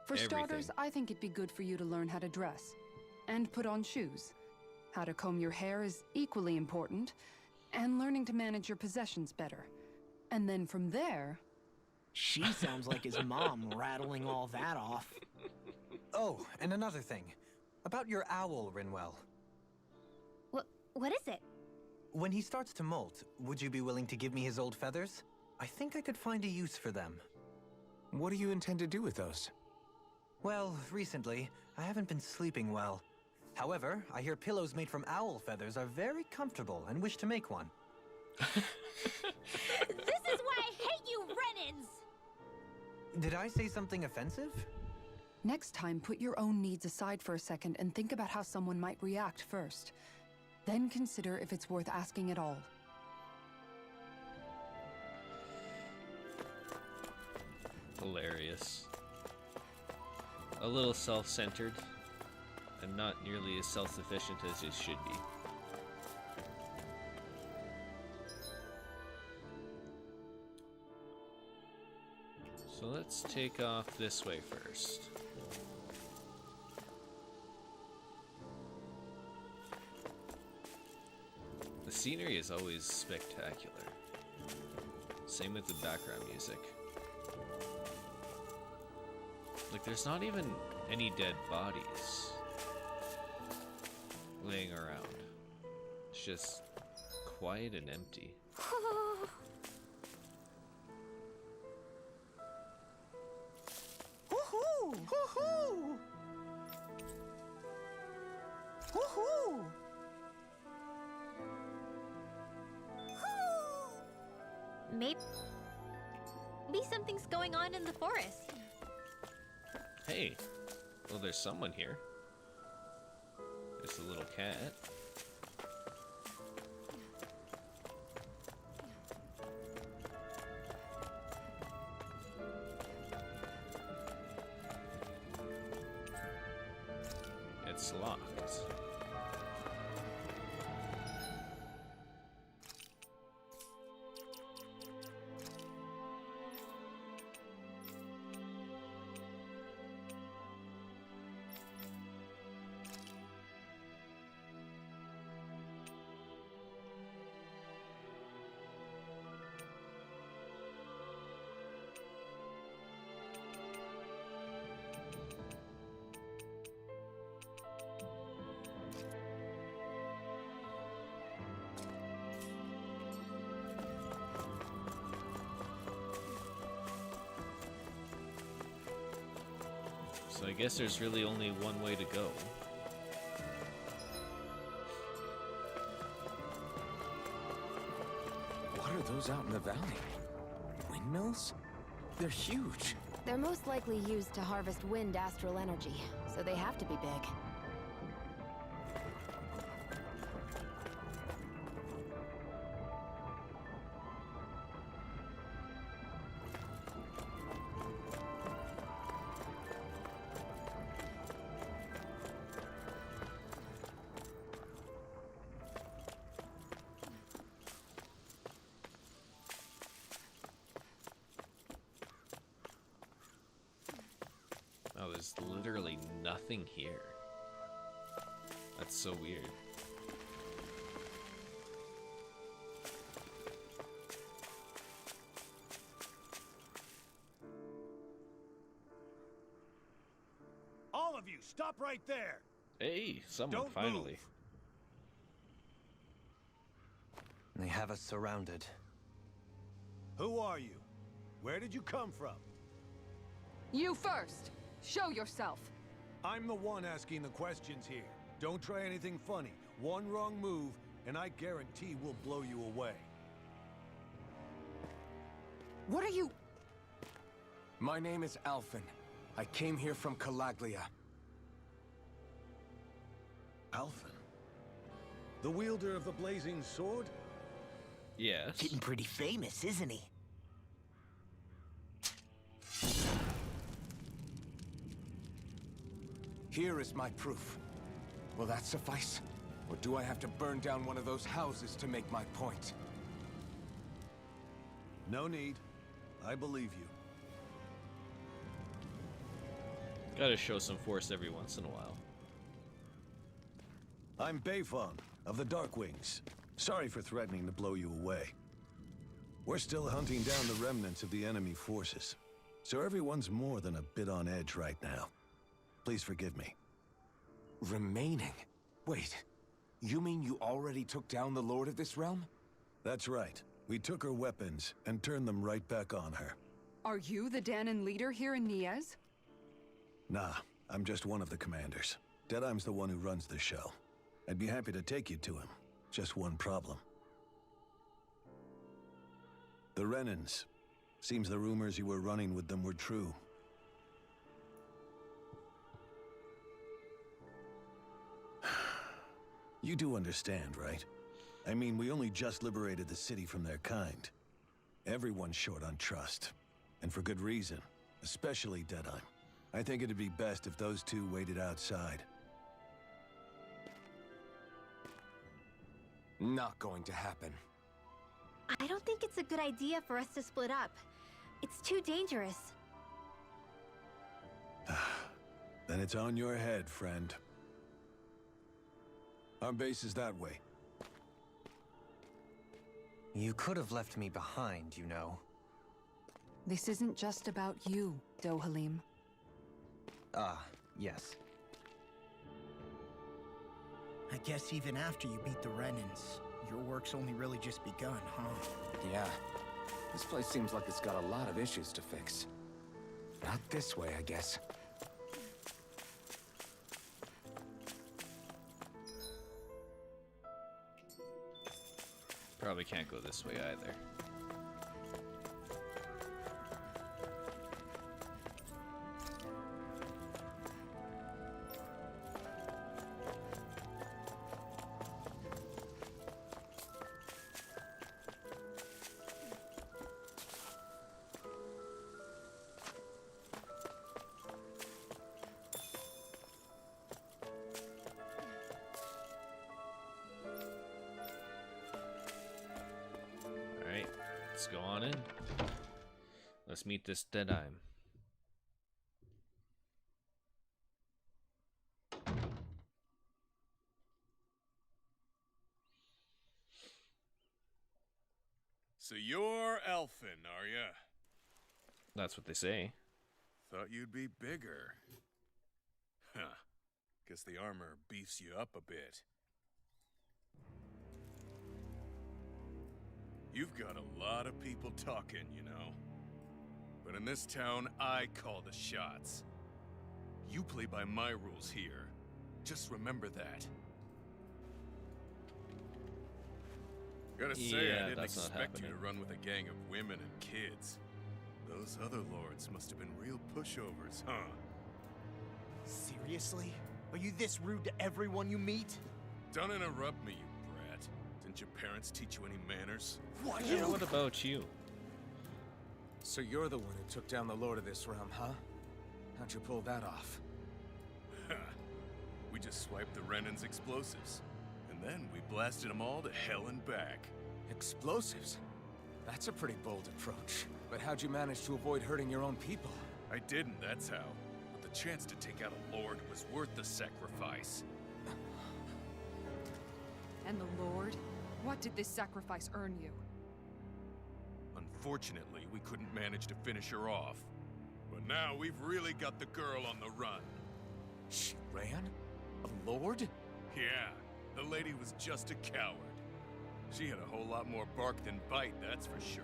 For starters, I think it'd be good for you to learn how to dress. And put on shoes. How to comb your hair is equally important. And learning to manage your possessions better. And then from there... She sounds like his mom rattling all that off. Oh, and another thing. About your owl, Rinwell. What is it? When he starts to molt, would you be willing to give me his old feathers? I think I could find a use for them. What do you intend to do with those? Well, recently, I haven't been sleeping well. However, I hear pillows made from owl feathers are very comfortable and wish to make one. This is why I hate you, Renans! Did I say something offensive? Next time, put your own needs aside for a second and think about how someone might react first. Then consider if it's worth asking at all. Hilarious. A little self-centered, and not nearly as self-sufficient as it should be. So let's take off this way first. The scenery is always spectacular. Same with the background music. Like, there's not even any dead bodies laying around. It's just quiet and empty. Woohoo! Woohoo! Woohoo! Maybe something's going on in the forest. Hey, well, there's someone here. It's a little cat. It's locked. So I guess there's really only one way to go. those out in the valley? Windmills? They're huge. They're most likely used to harvest wind astral energy, so they have to be big. Oh, there's literally nothing here. That's so weird. All of you, stop right there! Hey, someone Don't finally. They have us surrounded. Who are you? Where did you come from? You first! Show yourself! I'm the one asking the questions here. Don't try anything funny. One wrong move, and I guarantee we'll blow you away. What are you... My name is Alphen. I came here from Calaglia. Alphen? The wielder of the blazing sword? Yes. Getting pretty famous, isn't he? Here is my proof. Will that suffice? Or do I have to burn down one of those houses to make my point? No need. I believe you. Gotta show some force every once in a while. I'm Beifong, of the Darkwings. Sorry for threatening to blow you away. We're still hunting down the remnants of the enemy forces, so everyone's more than a bit on edge right now. Please forgive me. Remaining? Wait, you mean you already took down the Lord of this realm? That's right. We took her weapons and turned them right back on her. Are you the Danon leader here in Niez? Nah, I'm just one of the commanders. Deadheim's the one who runs the show. I'd be happy to take you to him. Just one problem. The Renans. Seems the rumors you were running with them were true. You do understand, right? I mean, we only just liberated the city from their kind. Everyone's short on trust. And for good reason. Especially Deadheim. I think it'd be best if those two waited outside. Not going to happen. I don't think it's a good idea for us to split up. It's too dangerous. Then it's on your head, friend. Our base is that way. You could have left me behind, you know. This isn't just about you, Dohalim. Ah, yes. I guess even after you beat the Renans, your work's only really just begun, huh? Yeah. This place seems like it's got a lot of issues to fix. Not this way, I guess. Probably can't go this way either. Alright, let's go on in. Let's meet this Deadheim. So you're Elfin, are ya? That's what they say. Thought you'd be bigger. Huh. Guess the armor beefs you up a bit. You've got a lot of people talking, you know. But in this town, I call the shots. You play by my rules here. Just remember that. Gotta say, Yeah, I didn't that's not expect you to happening. run with a gang of women and kids. Those other lords must have been real pushovers, huh? Seriously? Are you this rude to everyone you meet? Don't interrupt me, you brat. Didn't your parents teach you any manners? What? Yeah, what about you? So you're the one who took down the lord of this realm, huh? How'd you pull that off? We just swiped the Renan's explosives. And then we blasted them all to hell and back. Explosives? That's a pretty bold approach. But how'd you manage to avoid hurting your own people? I didn't, that's how. But the chance to take out a lord was worth the sacrifice. And the Lord? What did this sacrifice earn you? Unfortunately, we couldn't manage to finish her off. But now we've really got the girl on the run. She ran? A lord? Yeah, the lady was just a coward. She had a whole lot more bark than bite, that's for sure.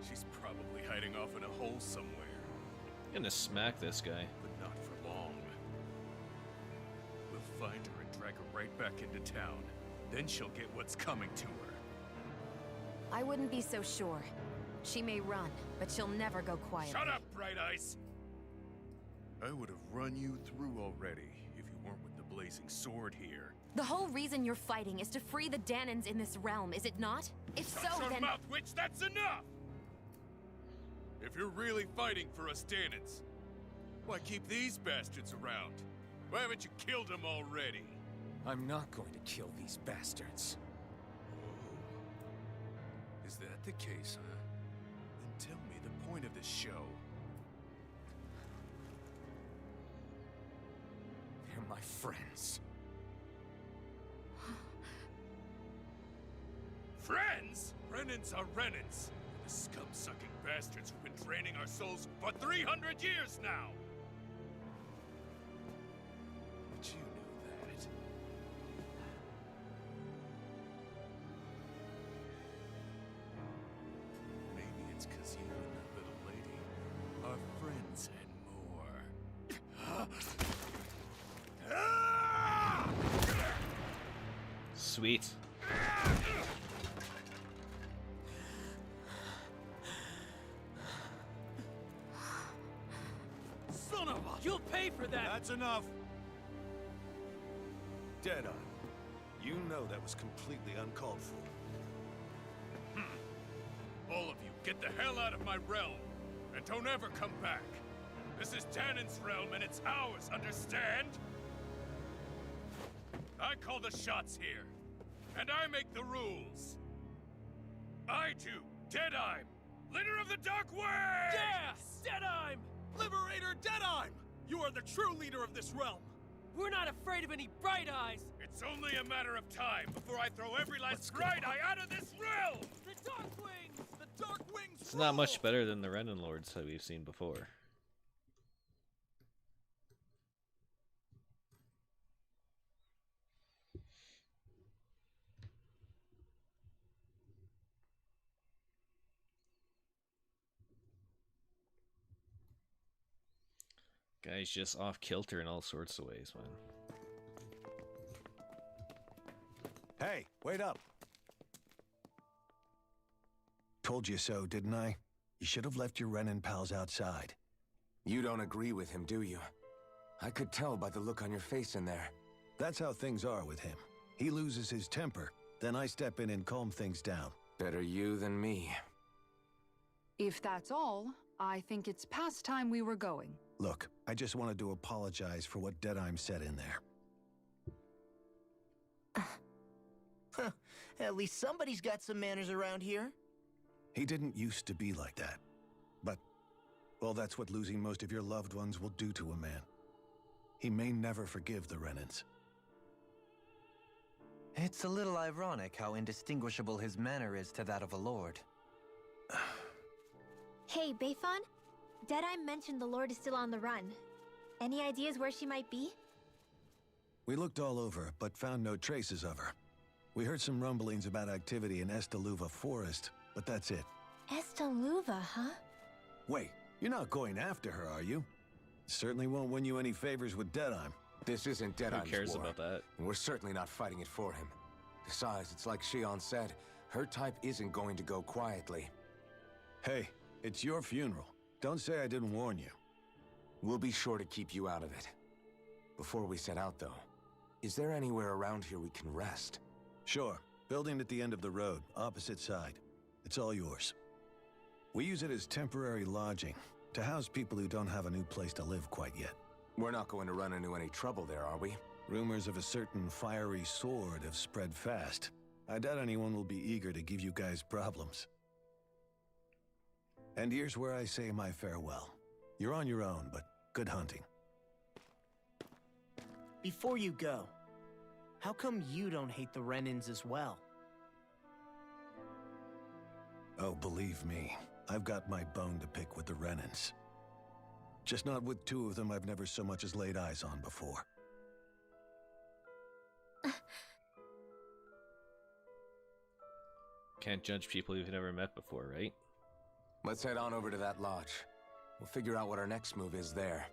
She's probably hiding off in a hole somewhere. I'm gonna smack this guy. But not for long. We'll find her and drag her right back into town. Then she'll get what's coming to her. I wouldn't be so sure. She may run, but she'll never go quiet. Shut up, Bright Eyes! I would have run you through already if you weren't with the blazing sword here. The whole reason you're fighting is to free the Danans in this realm, is it not? If Shut so, your then... mouth, witch! That's enough! If you're really fighting for us Danans, why keep these bastards around? Why haven't you killed them already? I'm not going to kill these bastards. Is that the case, huh? Then tell me the point of this show. They're my friends. Friends? Renans are Renans. The scum-sucking bastards who've been draining our souls for 300 years now! But you knew that. Maybe it's 'cause you and that little lady are friends and more. Sweet. Son of a... You'll pay for that! That's enough! Deadeye, you know that was completely uncalled for. All of you, get the hell out of my realm! And don't ever come back! This is Danan's realm and it's ours, understand? I call the shots here. And I make the rules. I do, Deadeye, leader of the Dark Way! Yeah! Deadime! Liberator Deadime! You are the true leader of this realm! We're not afraid of any Bright Eyes! It's only a matter of time before I throw every last Bright Eye out of this realm! The Dark Wings! The Dark Wings! It's not much better than the Renan Lords that we've seen before. Guy's just off kilter in all sorts of ways, man. Hey, wait up! Told you so, didn't I? You should have left your Renan pals outside. You don't agree with him, do you? I could tell by the look on your face in there. That's how things are with him. He loses his temper, then I step in and calm things down. Better you than me. If that's all, I think it's past time we were going. Look, I just wanted to apologize for what Deadeye said in there. At least somebody's got some manners around here. He didn't used to be like that. But, well, that's what losing most of your loved ones will do to a man. He may never forgive the Renans. It's a little ironic how indistinguishable his manner is to that of a lord. Hey, Bayfon? Deadeye mentioned the Lord is still on the run. Any ideas where she might be? We looked all over, but found no traces of her. We heard some rumblings about activity in Estaluva Forest, but that's it. Estaluva, huh? Wait, you're not going after her, are you? Certainly won't win you any favors with Deadeye. This isn't Deadeye's Who cares war, about that? and we're certainly not fighting it for him. Besides, it's like Shion said, Her type isn't going to go quietly. Hey, it's your funeral. Don't say I didn't warn you. We'll be sure to keep you out of it. Before we set out, though, is there anywhere around here we can rest? Sure. Building at the end of the road, opposite side. It's all yours. We use it as temporary lodging, to house people who don't have a new place to live quite yet. We're not going to run into any trouble there, are we? Rumors of a certain fiery sword have spread fast. I doubt anyone will be eager to give you guys problems. And here's where I say my farewell. You're on your own, but good hunting. Before you go, how come you don't hate the Renans as well? Oh, believe me, I've got my bone to pick with the Renans. Just not with two of them I've never so much as laid eyes on before. Can't judge people you've never met before, right? Let's head on over to that lodge. We'll figure out what our next move is there.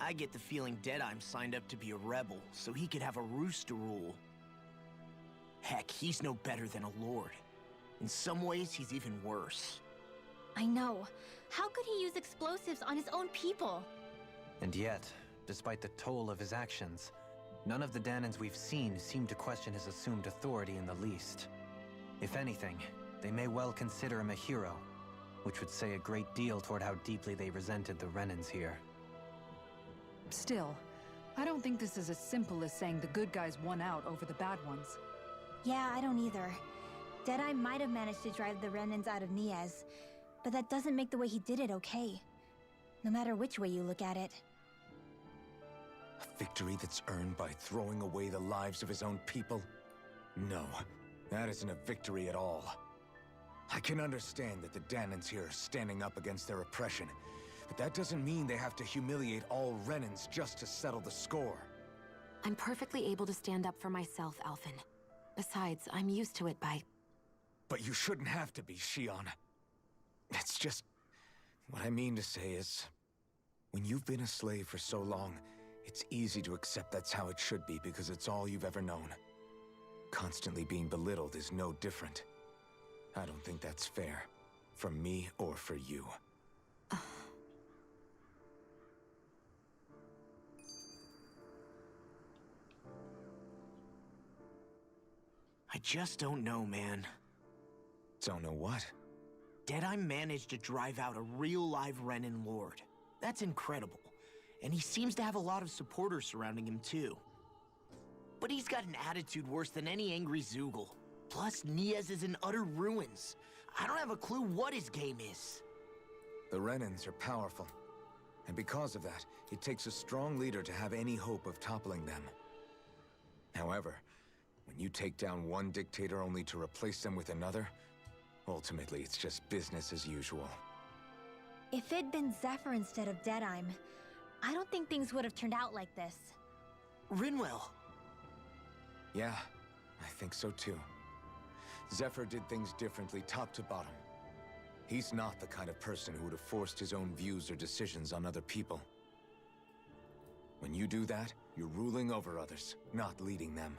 I get the feeling Deadeye's signed up to be a rebel, so he could have a roost to rule. Heck, he's no better than a lord. In some ways, he's even worse. I know. How could he use explosives on his own people? And yet, despite the toll of his actions, none of the Danans we've seen seem to question his assumed authority in the least. If anything, they may well consider him a hero, which would say a great deal toward how deeply they resented the Renans here. Still, I don't think this is as simple as saying the good guys won out over the bad ones. Yeah, I don't either. Deadeye might have managed to drive the Renans out of Niaz, but that doesn't make the way he did it okay. No matter which way you look at it. A victory that's earned by throwing away the lives of his own people? No, that isn't a victory at all. I can understand that the Danans here are standing up against their oppression, but that doesn't mean they have to humiliate all Renans just to settle the score. I'm perfectly able to stand up for myself, Alphen. Besides, I'm used to it by... But you shouldn't have to be, Shion. It's just... What I mean to say is... When you've been a slave for so long, it's easy to accept that's how it should be because it's all you've ever known. Constantly being belittled is no different. I don't think that's fair. For me or for you. I just don't know, man. Don't know what? Deadeye managed to drive out a real live Renan lord. That's incredible. And he seems to have a lot of supporters surrounding him too. But he's got an attitude worse than any angry Zoogle. Plus, Niaz is in utter ruins. I don't have a clue what his game is. The Renans are powerful. And because of that, it takes a strong leader to have any hope of toppling them. However, when you take down one dictator only to replace them with another, ultimately it's just business as usual. If it'd been Zephyr instead of Deadeye, I don't think things would have turned out like this. Rinwell! Yeah, I think so too. Zephyr did things differently top to bottom. He's not the kind of person who would have forced his own views or decisions on other people. When you do that, you're ruling over others, not leading them.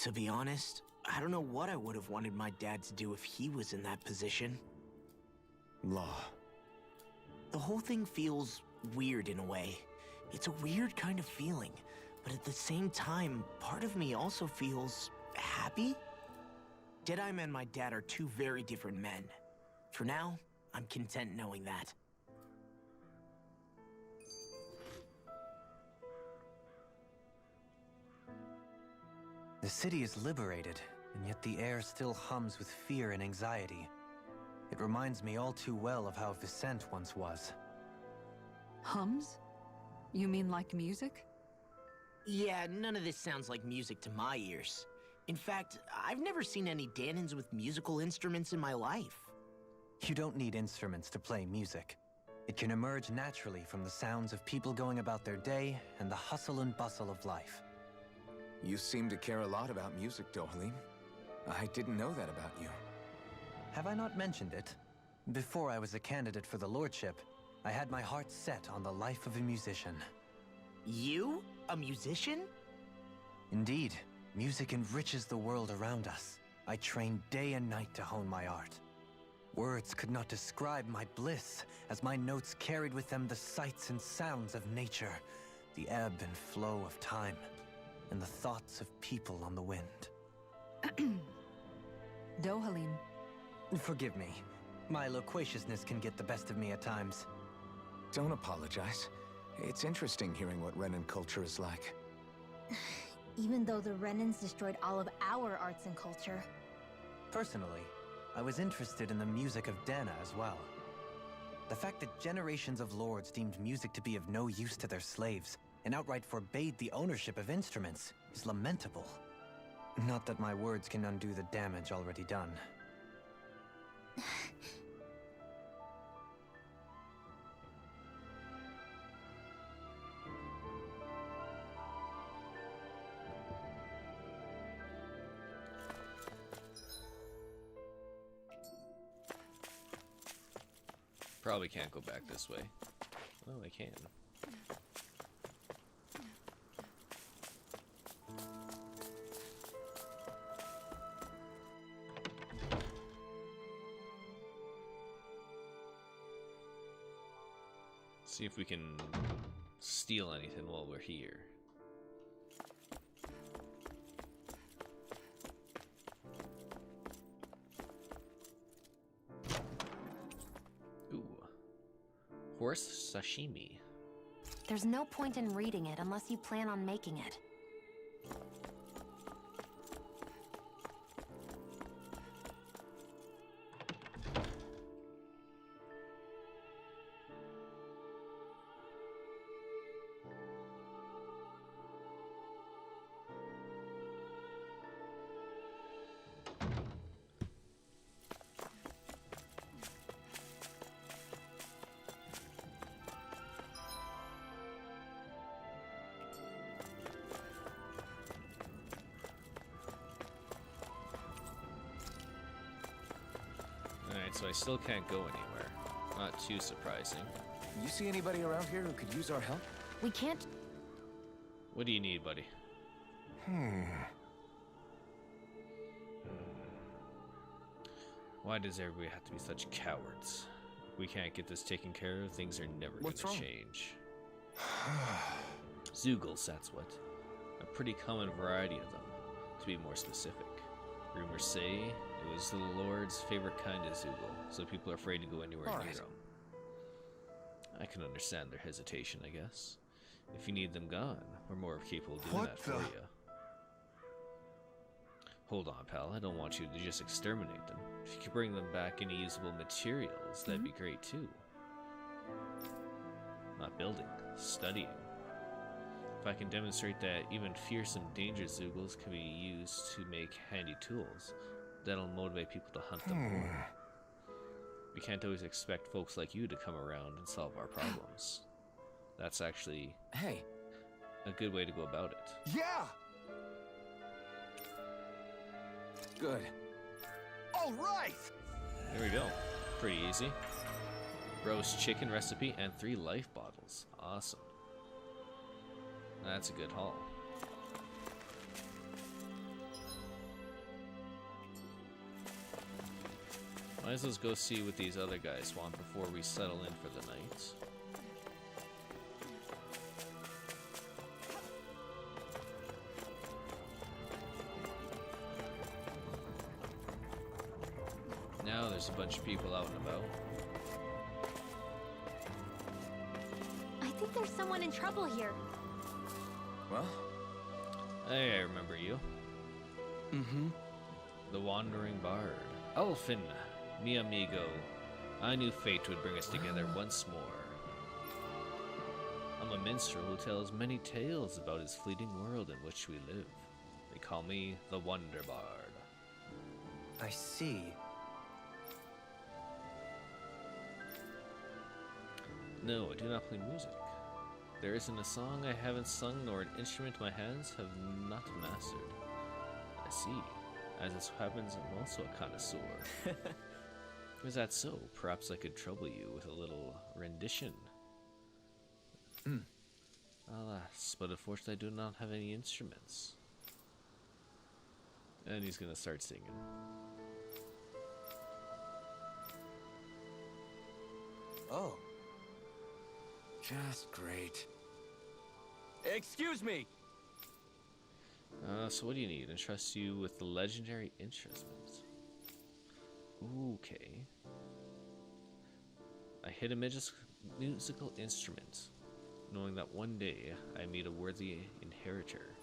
To be honest, I don't know what I would have wanted my dad to do if he was in that position. Law. The whole thing feels weird in a way. It's a weird kind of feeling, but at the same time, part of me also feels happy. Deadeye and my dad are two very different men. For now, I'm content knowing that. The city is liberated, and yet the air still hums with fear and anxiety. It reminds me all too well of how Vicente once was. Hums? You mean like music? Yeah, none of this sounds like music to my ears. In fact, I've never seen any Danans with musical instruments in my life. You don't need instruments to play music. It can emerge naturally from the sounds of people going about their day and the hustle and bustle of life. You seem to care a lot about music, Dohalim. I didn't know that about you. Have I not mentioned it? Before I was a candidate for the lordship, I had my heart set on the life of a musician. You? A musician? Indeed, music enriches the world around us. I trained day and night to hone my art. Words could not describe my bliss, as my notes carried with them the sights and sounds of nature, the ebb and flow of time, and the thoughts of people on the wind. Dohalim. Forgive me. My loquaciousness can get the best of me at times. Don't apologize. It's interesting hearing what Renan culture is like. Even though the Renans destroyed all of our arts and culture. Personally, I was interested in the music of Dana as well. The fact that generations of lords deemed music to be of no use to their slaves and outright forbade the ownership of instruments is lamentable. Not that my words can undo the damage already done. Probably can't go back this way. Oh, I can. See if we can steal anything while we're here. Ooh. Horse sashimi. There's no point in reading it unless you plan on making it. So I still can't go anywhere. Not too surprising. You see anybody around here who could use our help? We can't... What do you need, buddy? Why does everybody have to be such cowards? If we can't get this taken care of, things are never going to change. Zeugles, that's what. A pretty common variety of them, to be more specific. Rumors say it was the Lord's favorite kind of Zeugle, so people are afraid to go anywhere near them. I can understand their hesitation, I guess. If you need them gone, we're more capable of doing that for you. Hold on, pal. I don't want you to just exterminate them. If you could bring them back any usable materials, that'd be great too. Not building, studying. If I can demonstrate that even fierce and dangerous Zeugles can be used to make handy tools, that'll motivate people to hunt them more. We can't always expect folks like you to come around and solve our problems. That's actually a good way to go about it. Yeah! Good. All right! There we go. Pretty easy. Roast chicken recipe and 3 life bottles. Awesome. That's a good haul. Might as well go see what these other guys want before we settle in for the night. Now there's a bunch of people out and about. I think there's someone in trouble here. Well? Hey, I remember you. The Wandering Bard. Elfin, mi amigo. I knew fate would bring us together once more. I'm a minstrel who tells many tales about his fleeting world in which we live. They call me the Wonder Bard. I see. No, I do not play music. There isn't a song I haven't sung nor an instrument my hands have not mastered. I see. As this happens, I'm also a connoisseur. Is that so? Perhaps I could trouble you with a little rendition. Alas, but unfortunately I do not have any instruments. And he's gonna start singing. Oh. Just great. Excuse me! So what do you need? Entrust you with the legendary instruments. Okay. I hit a musical instrument, knowing that one day I meet a worthy inheritor.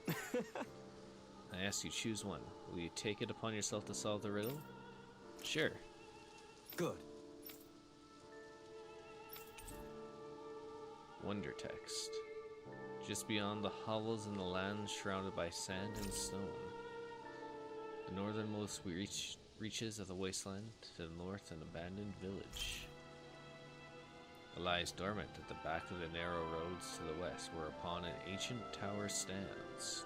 I ask you choose one. Will you take it upon yourself to solve the riddle? Sure. Good. Wonder text. Just beyond the hovels in the land surrounded by sand and stone. The northernmost reaches of the wasteland, to the north an abandoned village. It lies dormant at the back of the narrow roads to the west, whereupon an ancient tower stands.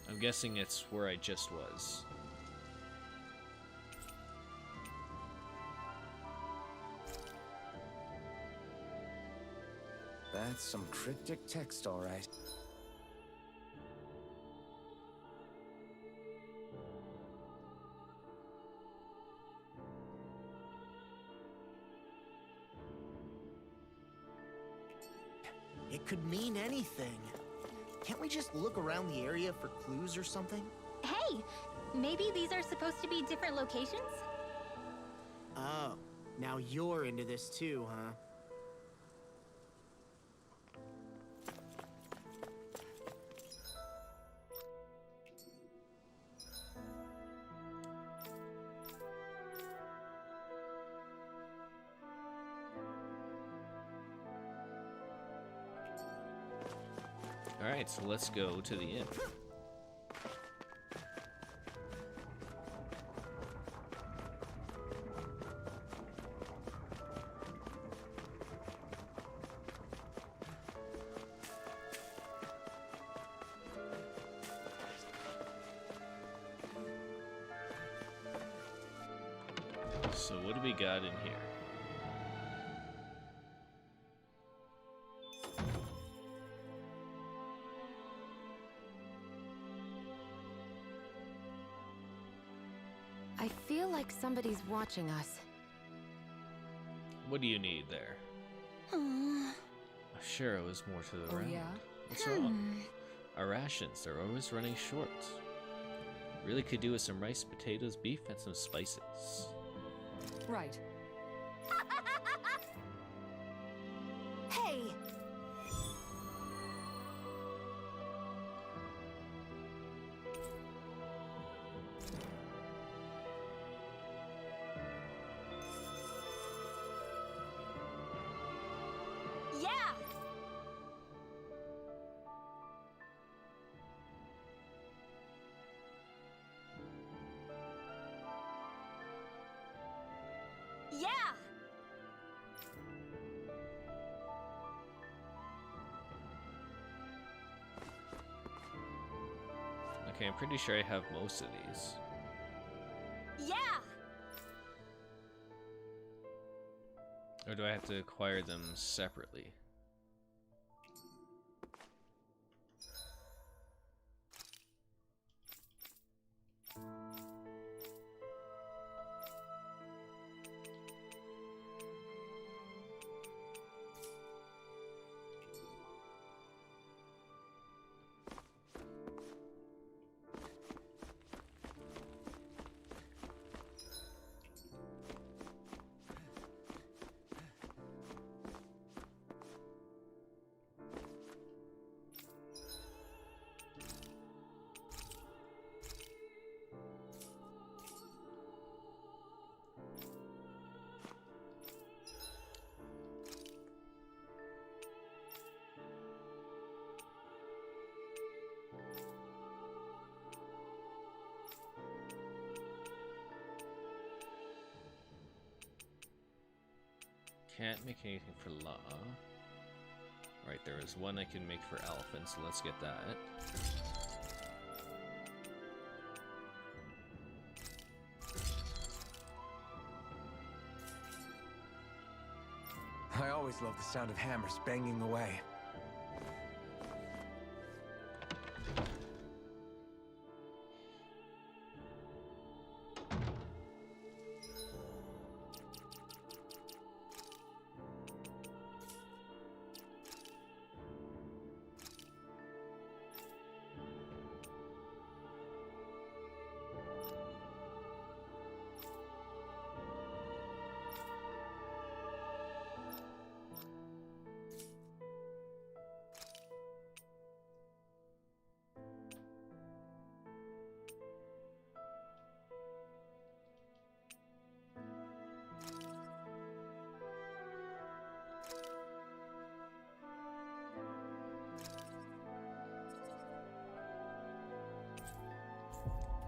I'm guessing it's where I just was. That's some cryptic text, all right. It could mean anything. Can't we just look around the area for clues or something? Hey, maybe these are supposed to be different locations? Oh, now you're into this too, huh? Alright, so let's go to the inn. So what do we got in here? I feel like somebody's watching us. What do you need there? Sure, it was more to the round. Yeah? What's wrong? Our rations, they're always running short. Really could do with some rice, potatoes, beef, and some spices. Right. Hey! Yeah! Yeah! Okay, I'm pretty sure I have most of these. Yeah! Or do I have to acquire them separately? Can't make anything for law. Right, there is one I can make for elephant, so let's get that. I always love the sound of hammers banging away.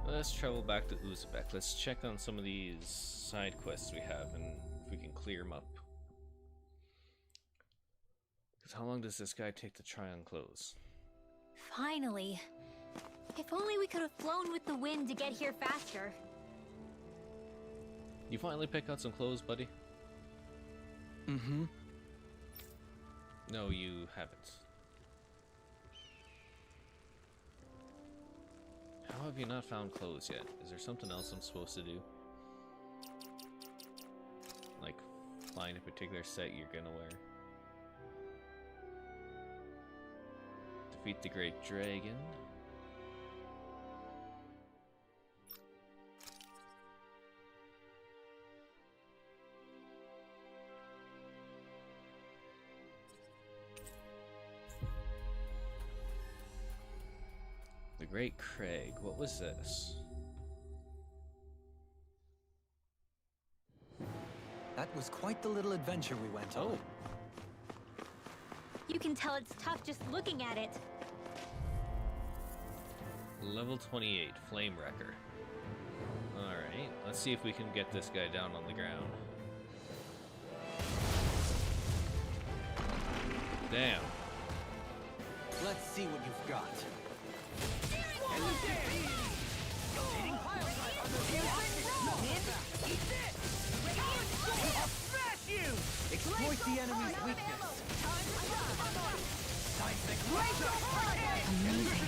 Let's travel back to Uzbek. Let's check on some of these side quests we have and if we can clear them up. Because how long does this guy take to try on clothes? Finally. If only we could have flown with the wind to get here faster. You finally pick out some clothes, buddy? Mm-hmm. No, you haven't. How have you not found clothes yet? Is there something else I'm supposed to do? Like, find a particular set you're gonna wear? Defeat the Great Dragon. The Great Craig. What was this? That was quite the little adventure we went on. You can tell it's tough just looking at it. Level 28, Flame Wrecker. Alright, let's see if we can get this guy down on the ground. Damn. Let's see what you've got. Exploit the enemy's weakness. Amazing.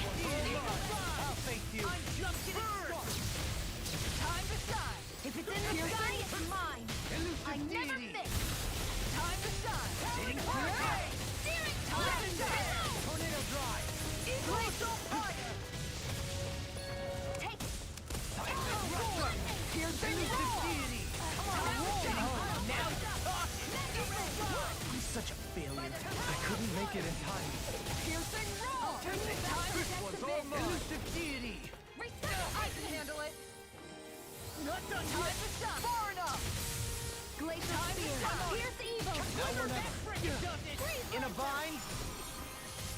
I'll face you. Time to shine. If it's in the sky, it's mine. I never miss. Time to shine. Steering time to shine. Tornado drive. Glacial fire. Take. Piercing deity. Now you're talking! I'm such a failure. I couldn't make it in time. Piercing roar. This one's all mine. Elusive deity. I can handle it. Not done Time yet! to shine. Far enough. Glacial spear. Pierce evil. Now or never. Freaking does it! In a bind.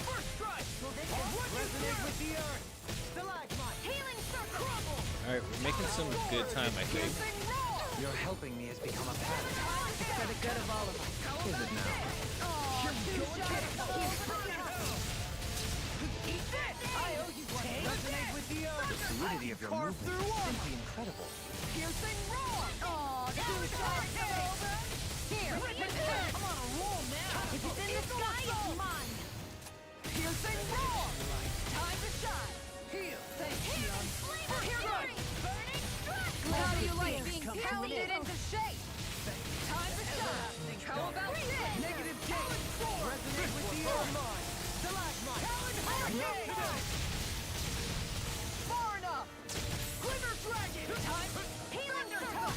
First strike! Resonate with the earth. Stalagmite. Healing circle. Crumble. Alright, we're making some good time, I think. Piercing roar. Your helping me has become a pattern. It's for the good of all of us. Is it now? Eat this! I owe you one. Resonate with the earth. The fluidity of your movement is simply incredible. Piercing roar! Aw, suicide over! Here, with this! I'm on a roll now! If it's in the sky, it's mine! Piercing roar! Time to shine! Heal! Thank you! Here goes! Burning strike! How do you like being pounded into shape? Time to shine! How about this? Negative gate. Resonate with the earth. Stalagmite. Far enough! Glitter dragon! Time! Healing circle!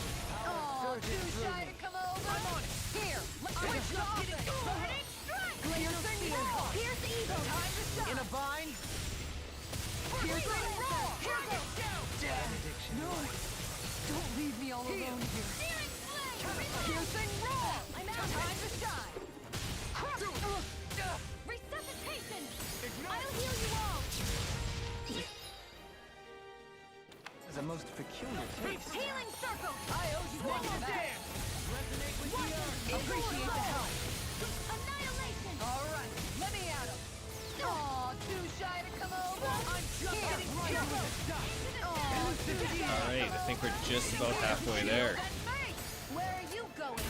Oh, too shy to come over? I'm on it! Here! Switch off it! Burning strike! Piercing roar! Pierce evil! Time to shine! In a bind. Piercing roar! Here goes! Damn addiction. No! Don't leave me all alone here! Piercing roar! I'm out! Time to shine! Resuscitation! I'll heal you all! Has a most peculiar taste. Healing circle! I owe you one back! Appreciate the help. Annihilation. All right, let me at him. Aw, too shy to come over. I'm just getting killed. Alright, I think we're just about halfway there. Where are you going?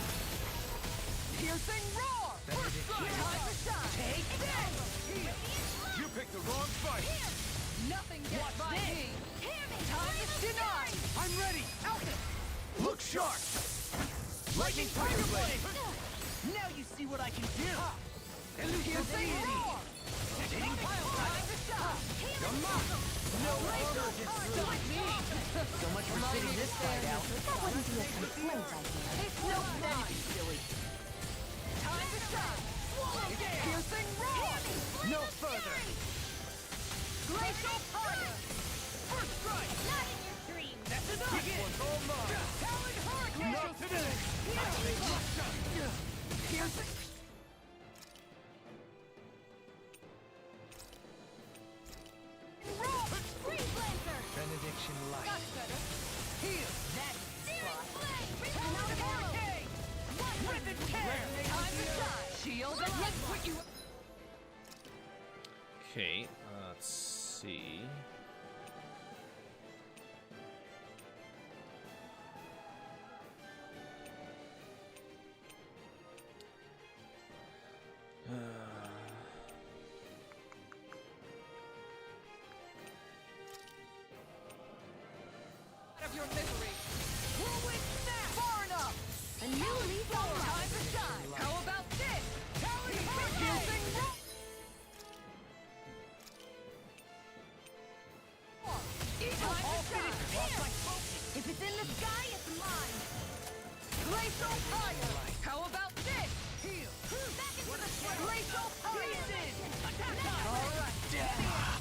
Piercing roar. First strike. Time to shine. Take that. You picked the wrong fight! Nothing gets by me. Time to deny. I'm ready! Out it. Look sharp! Lightning Tiger Blade! Now you see what I can do! Piercing roar. Hitting pile Time to shine. No order destroyed me! So much for sitting this fight out. That wouldn't be a complaint, I guess. It's no fun. Silly. Time to shine. Piercing roar. No further! Glacial fire. First strike! Not in your dreams. That's enough! This one's all mine! Talon hurricane. Not today! Piercing. Roar. Freeze lancer. Benediction light. That's better. Heal! That's searing flame. I'm out of ammo. Rip and tear! Time to shine. Shield and let's put you. Okay, let's see. Of your misery. Whirlwind snap. Far enough. A new leaf on life. Time to shine. How about this? Talon hurricane. Time to shine. If it's in the sky, it's mine. Glacial fire. How about this? Heal! Back into the glacial fire. Attack. All right!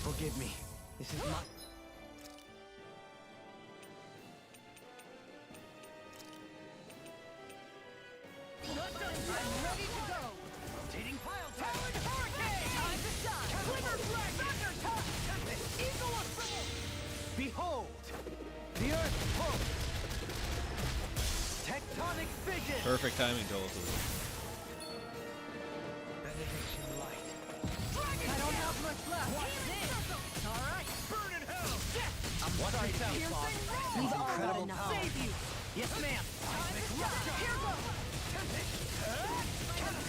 Forgive me. This is my... Not done! I'm ready to go. Rotating pile Talon hurricane. Time to shine. Quiver flag. Thunder touch. Eagle assault. Behold! The earth pulse! Tectonic fission! Perfect timing, Dohalim. Benediction light. I don't have much left. Watch this. All right. Burn in hell! Watch yourself, Piercing boss. roar. We've incredible power. Save you! Yes, ma'am! Time to shine. Here goes.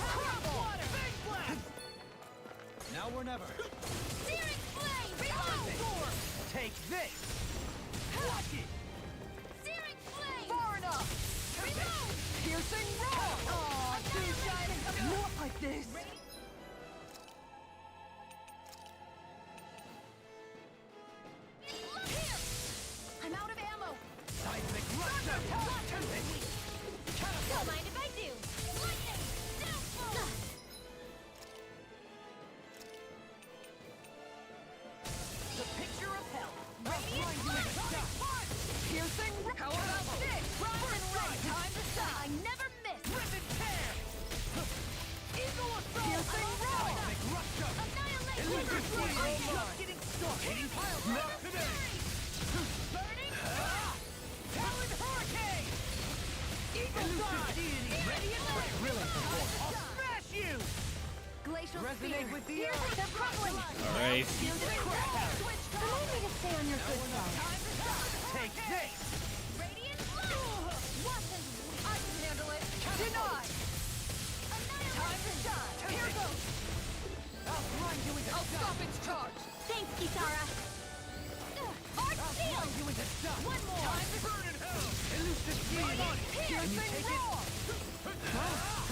Crop water. Big blast. Now or never. Searing flame. Behold. Door. Take this! Watch it! Searing flame. Far enough. Reload. Piercing roar. Aw, too shy to come. Not like this. Here. I'm out of ammo. Seismic rush! Don't mind if I do. Lightning. Downfall. The picture of hell. Radiant punch. Piercing. How about this? Rise and red. Time to shine. I never miss. Rip and tear. Eagle assault. Piercing roar. Annihilation. I'm just getting started. Hitting pile. Not today! Burning. Talon hurricane! Eagle side! Radiant Really? I'll smash you! Glacial Resonate with the Here's earth. the crumbling. Alright. Allow me to stay on your good side. Take this! Radiant blow. Watch and I can handle it. Denied. Time to shine. Here goes. I'll stop its charge. Thanks, Kisara. Arc shield. One more. Time to burn in hell. Elusive demon! Piercing roar.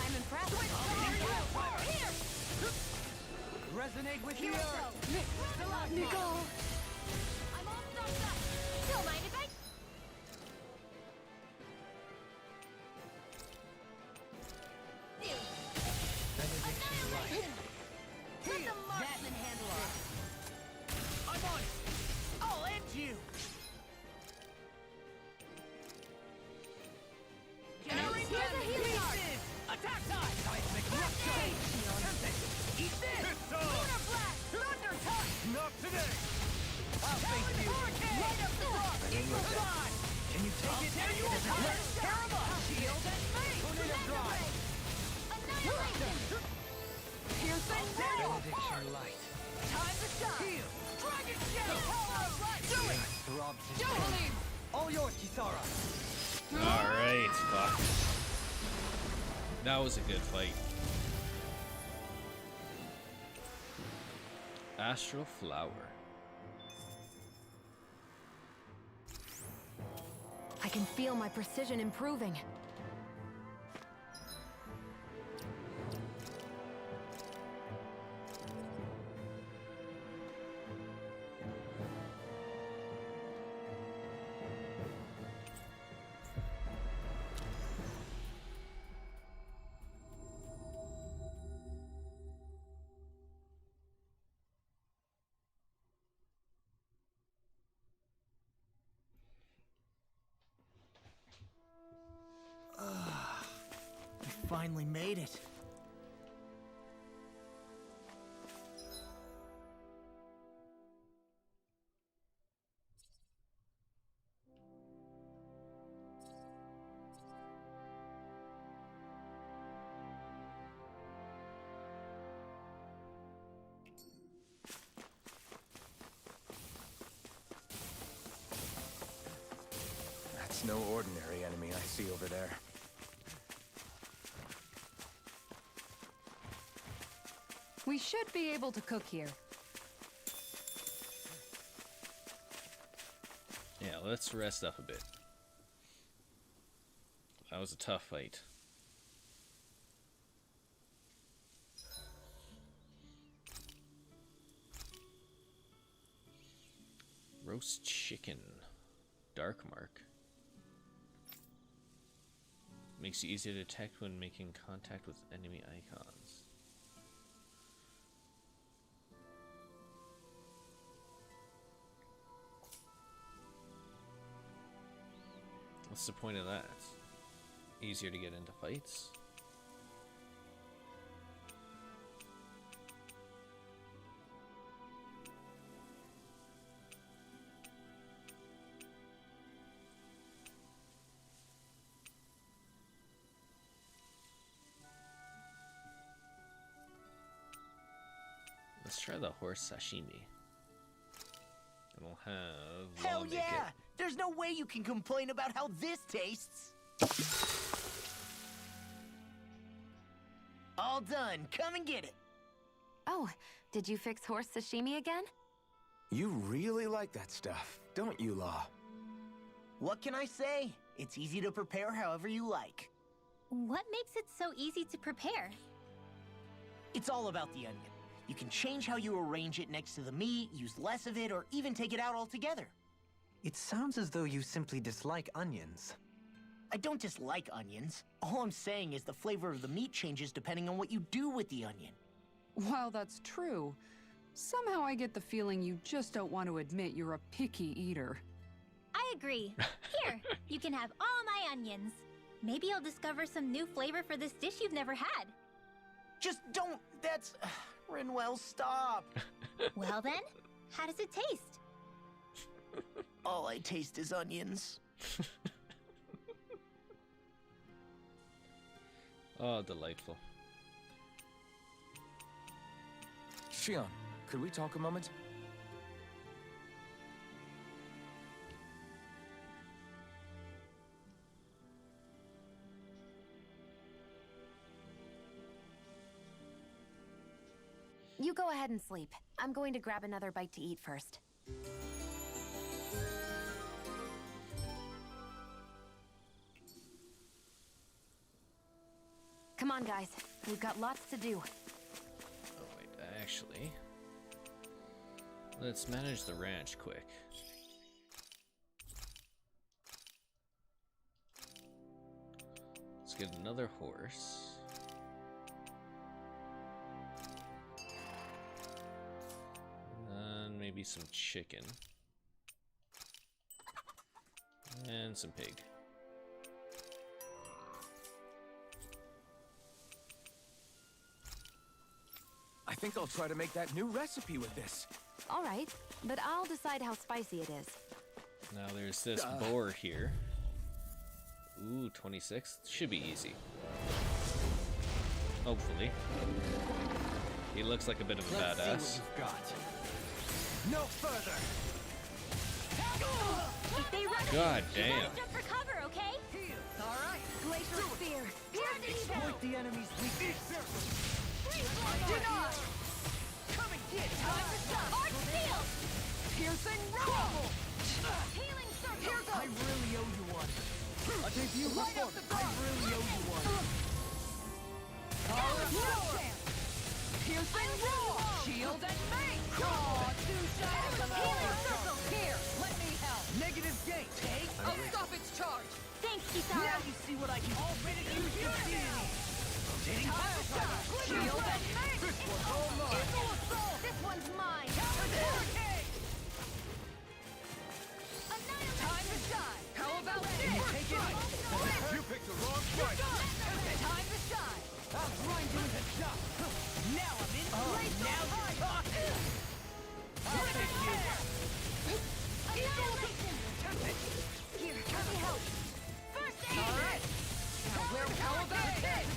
I'm impressed. Here. Resonate with the Here we earth! go. Nicole. I'm all stocked up. Don't mind if I... Annihilation. Let the marksman handle it. I'm on it! I'll end you! Here's a healing art. Attack time! Seismic rush! Eat this! Lunar blast. Thunder touch. Not today! I'll face you! Right up the rock. Eagle side! Can you take it? There you are. Tear him up. Shield and me. Piercing roar! Benediction light. Time to shine! Heal. Dragon Shadow! Power of light! Do it! Throbs in Dohalim! all yours, Kisara. Alright, fuck. That was a good fight. Astral Flower. I can feel my precision improving. We finally made it. That's no ordinary enemy I see over there. We should be able to cook here. Yeah, let's rest up a bit. That was a tough fight. Roast chicken. Dark mark. Makes it easier to detect when making contact with enemy icons. What's the point of that? Easier to get into fights? Let's try the horse sashimi. And we'll have Hell make yeah! it. There's no way you can complain about how this tastes. All done. Come and get it. Oh, did you fix horse sashimi again? You really like that stuff, don't you, Law? What can I say? It's easy to prepare however you like. What makes it so easy to prepare? It's all about the onion. You can change how you arrange it next to the meat, use less of it, or even take it out altogether. It sounds as though you simply dislike onions. I don't dislike onions. All I'm saying is the flavor of the meat changes depending on what you do with the onion. While that's true, somehow I get the feeling you just don't want to admit you're a picky eater. I agree. Here, you can have all my onions. Maybe you'll discover some new flavor for this dish you've never had. Just don't. That's. Renwell, stop. Well then, how does it taste? All I taste is onions. Oh, delightful. Shion, could we talk a moment? You go ahead and sleep. I'm going to grab another bite to eat first. Come on, guys. We've got lots to do. Oh, wait, actually. Let's manage the ranch quick. Let's get another horse. And maybe some chicken. And some pig. I think I'll try to make that new recipe with this. All right, but I'll decide how spicy it is. Now there's this boar here. Ooh, 26. Should be easy. Hopefully. He looks like a bit of a Let's badass. see what you've got. No further. If they run God you damn. gotta jump for cover, okay? All right, Glacier Spear. Exploit the enemy's weakness. Deny. Come and get it. Time to stop. Arch Steel. Piercing Rumble. Healing Circle. Here goes. I really owe you one. A debut Light up the performance. I really owe you one. Power of War. Piercing Roar. Shield and Mace. Aw, two shots. Healing Circle. Here, let me help. Negative gate. Take. I'll stop its charge. Thanks, Now Kisara. you see what I can already use your DNA. Rotating Pile Driver. Shield and Mace. This one's all mine. Equal Assault. This one's mine. Counter Hurricane. Time to shine. How about this? Take it. You picked the wrong fight. Time to shine. I'll grind you into dust. Now I'm in place. Now you're talking. I'll take you. Annihilation. Here, let me help. First aid. All right. How about this?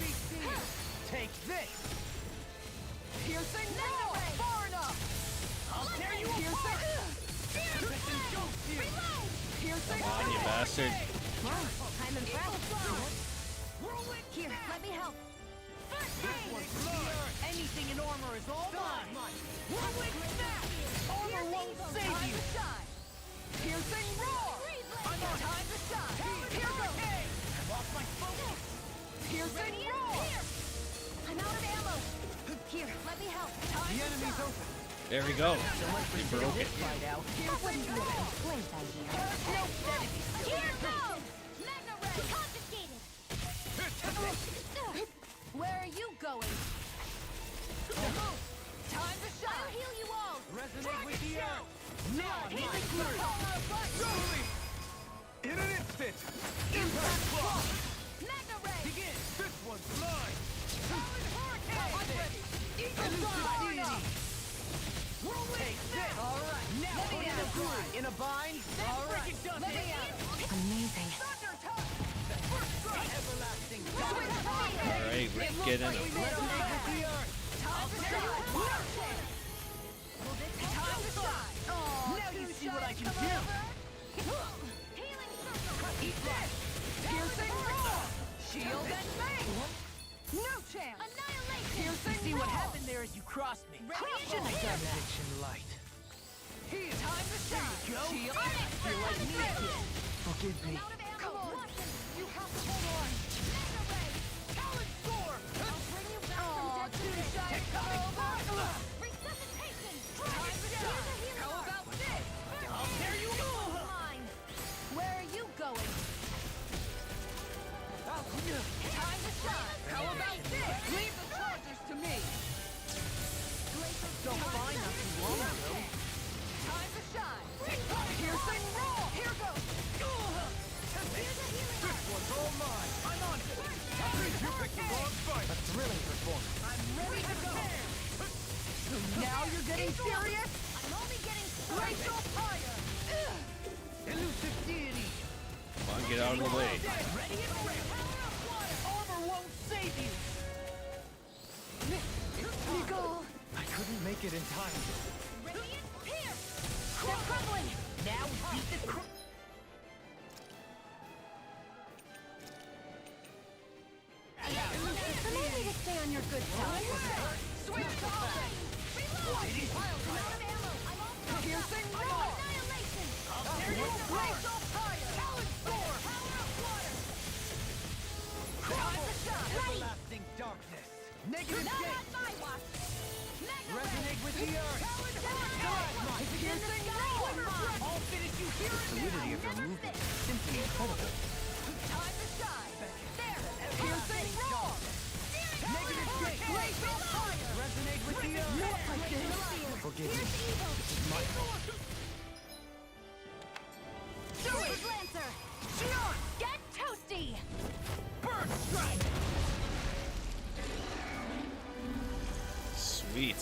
Take this. Piercing Roar. Far enough. I'll tear you apart. Piercing Ghost you. Piercing Come on, you bastard. I'm impressed. Whirlwind Here, let me help. First aid. Anything in armor is all mine. Whirlwind Smash. Armor won't save you. Piercing Roar. I'm on time to shine. Here goes. I'm off my focus. Piercing Roar. I'm out of ammo. Here, let me help. The enemy's open. There we go. He broke it. That wouldn't be a complaint, I hear. Here goes! Magna Ray! Confiscated! Where are you going? Time to shine. I'll heal you all! Resonate with the earth. Now I'm healing through. In an instant! Impact Block. Magna Ray! Begin. This one's mine! Powered Hurricane. I'm ready. Eagle Fire. Take this. All right. Now Let me in a groove. In a bind. All right. Let me out. Amazing. Thunder Touch. First strike. Everlasting. Alright, let's get in him. Resonate with the earth. Time to shine. Time to shine. Now you see what I can do. Healing Circle! Eat this. Piercing Roar. Shield and Mace. No chance. Annihilation! Piercing see what happened there as you crossed me. Shouldn't have done that. Addiction light. Time to shine. Shield. Feel like me again. Forgive me. Out of ammo! Come on. Watch them. You have to hold on. Magna Ray! Talon Storm. I'll bring you back Aw, from death too to shy to come over. Resuscitation! Time to shine. How about this? I'll tear you apart. Mine! Where are you going? Time to shine. How about this? Leave the chargers to me. Don't find us too long ago. Time to shine. Piercing Roar. Here goes. This one's all mine! I'm on it. You picked the wrong fight! A thrilling performance. I'm ready to go. Now you're getting serious? I'm only getting Glacial Fire. Elusive Deity. Come on, get out of the way. Ready and ready. Armor won't save you. Nicole. I couldn't make it in time. Radiant Pierce! They're crumbling. Now we beat the Maybe to stay on your good side. Switch to offense. Piercing Roar. Annihilation! There you go. Glacial Fire. Talon Storm. Time to shine. Everlasting darkness. Negative Not gate. on my watch! Magna Ray! Resonate with the earth. Piercing Roar. I'll finish you here and now. Fluidity of your movement is simply incredible. Time to shine. There. Piercing Roar. Negative gate. Glacial Fire. Resonate with the earth. Not like this! Forgive me. Here's evil! My Sword Lancer! Shion. Get toasty! Burn Strike. Sweet.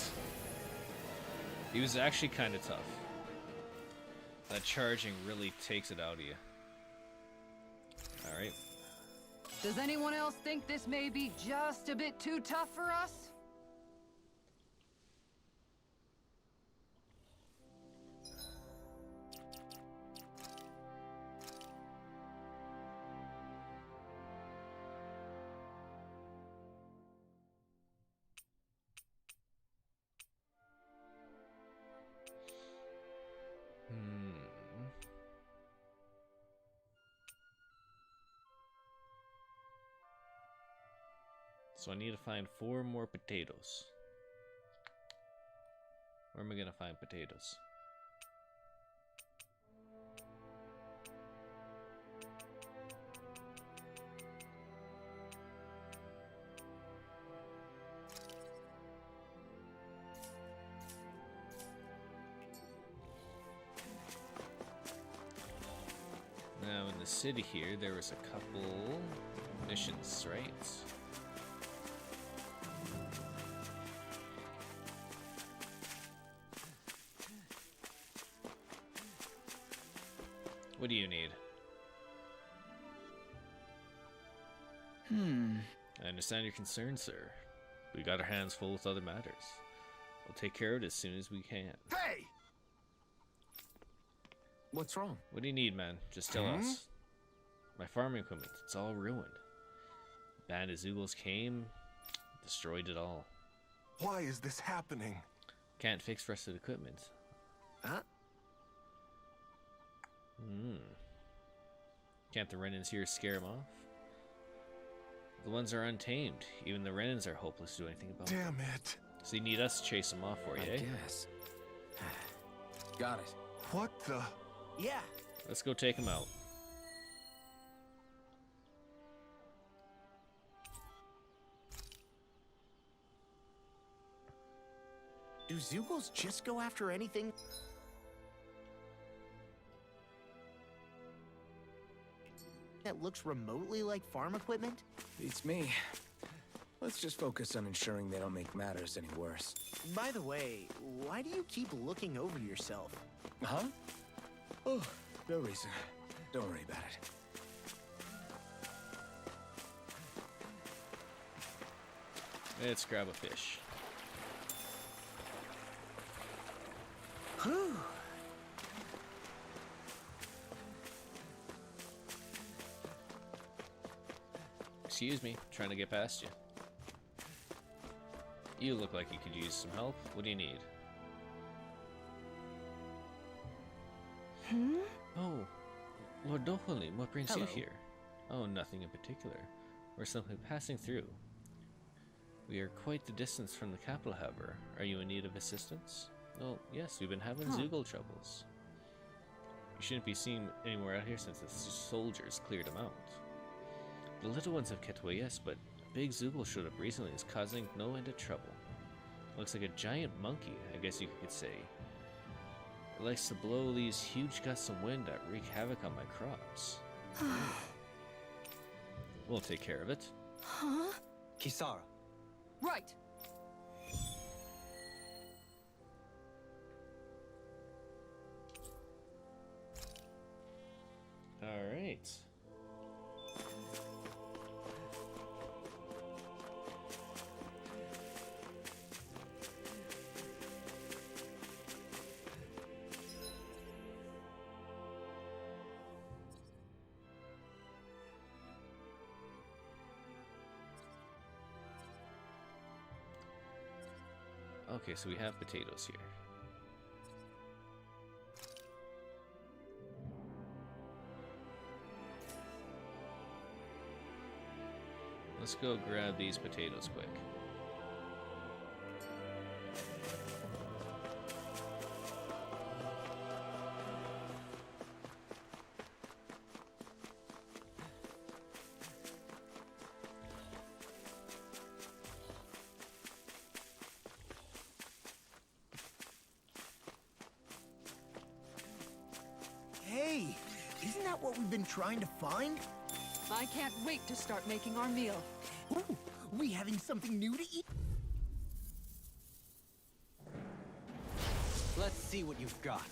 He was actually kind of tough. That charging really takes it out of you. Alright. Does anyone else think this may be just a bit too tough for us? So I need to find 4 more potatoes. Where am I gonna find potatoes? Now in the city here, there was a couple missions, right? What do you need? I understand your concern, sir. We got our hands full with other matters. We'll take care of it as soon as we can. Hey! What's wrong? What do you need, man? Just tell us. My farming equipment, it's all ruined. Band of Zoogles came, destroyed it all. Why is this happening? Can't fix rest of the equipment. Huh? Can't the Renans here scare them off? The ones are untamed. Even the Renans are hopeless to do anything about them. Damn it. So you need us to chase them off for you, I eh? guess. Got it. What the? Yeah. Let's go take them out. Do Zoogles just go after anything? That looks remotely like farm equipment? Beats me. Let's just focus on ensuring they don't make matters any worse. By the way, why do you keep looking over yourself? Huh? Oh, no reason. Don't worry about it. Let's grab a fish. Whew. Excuse me, trying to get past you. You look like you could use some help. What do you need? Oh, Lord Dohalim, what brings you here? Oh, nothing in particular. We're simply passing through. We are quite the distance from the capital, however. Are you in need of assistance? Well, yes, we've been having Zoogle troubles. You shouldn't be seen anywhere out here since the soldiers cleared them out. The little ones have kept away, yes, but a big Zoogle showed up recently and is causing no end of trouble. Looks like a giant monkey, I guess you could say. It likes to blow these huge gusts of wind that wreak havoc on my crops. We'll take care of it. Huh? Kisara. Right. All right. Okay, so we have potatoes here. Let's go grab these potatoes quick. Hey, isn't that what we've been trying to find? I can't wait to start making our meal. Ooh, we having something new to eat? Let's see what you've got.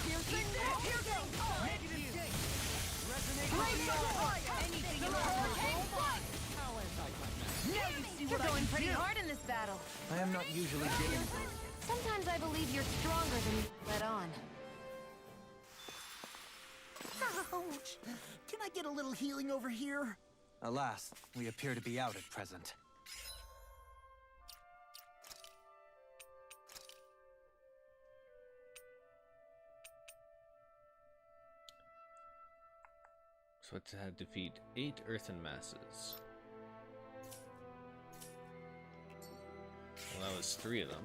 Piercing roar! Anything in Now you see You're going pretty hard in this battle. I am not usually given. Sometimes I believe you're stronger than you let on. Ouch! Can I get a little healing over here? Alas, we appear to be out at present. So to defeat 8 earthen masses. there's 3 of them.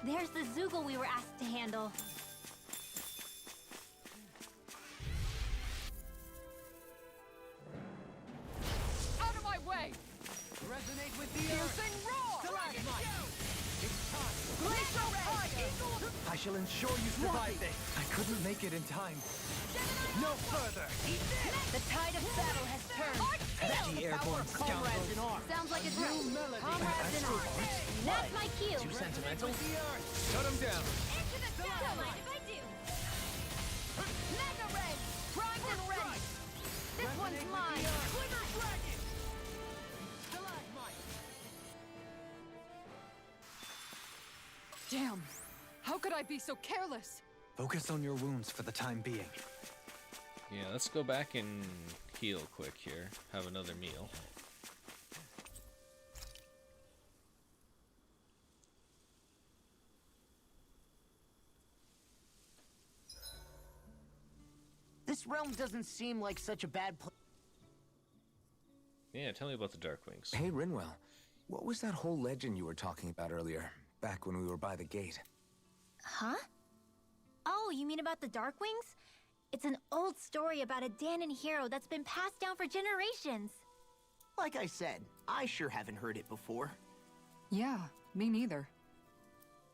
There's the Zoogle we were asked to handle. Out of my way! Resonate with the Piercing roar! It's time. Glacial fire! I shall ensure you survive this. I couldn't make it in time. No further. The tide of battle has turned. Petty airborne Comrades in scoundrels. arms. Sounds like it's right. Comrades in arms. That's my cue. Too sentimental? Shut him down. Into the Don't mind if I do. Mega Red! Primed and ready! This one's mine! Damn! How could I be so careless? Focus on your wounds for the time being. Yeah, let's go back and heal quick here. Have another meal. This realm doesn't seem like such a bad place. Yeah, tell me about the Darkwings. Hey, Rinwell. What was that whole legend you were talking about earlier, back when we were by the gate? Huh? Oh, you mean about the Darkwings? It's an old story about a Danon hero that's been passed down for generations. Like I said, I sure haven't heard it before. Yeah, me neither.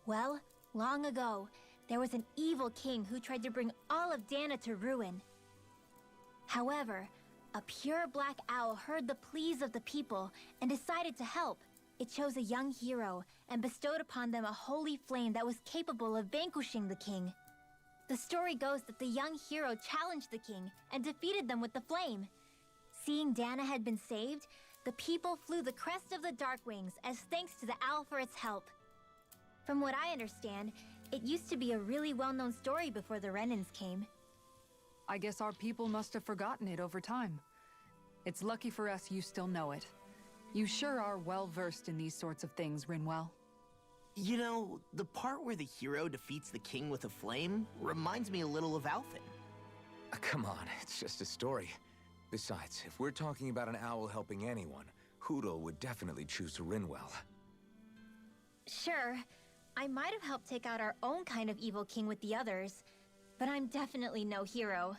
Well, long ago, there was an evil king who tried to bring all of Dana to ruin. However, a pure black owl heard the pleas of the people and decided to help. It chose a young hero and bestowed upon them a holy flame that was capable of vanquishing the king. The story goes that the young hero challenged the king and defeated them with the flame. Seeing Dana had been saved, the people flew the crest of the Darkwings as thanks to the owl for its help. From what I understand, it used to be a really well-known story before the Renans came. I guess our people must have forgotten it over time. It's lucky for us you still know it. You sure are well-versed in these sorts of things, Rinwell. You know, the part where the hero defeats the king with a flame reminds me a little of Alphen. Come on, it's just a story. Besides, if we're talking about an owl helping anyone, Hoodle would definitely choose Rinwell. Sure, I might have helped take out our own kind of evil king with the others, but I'm definitely no hero.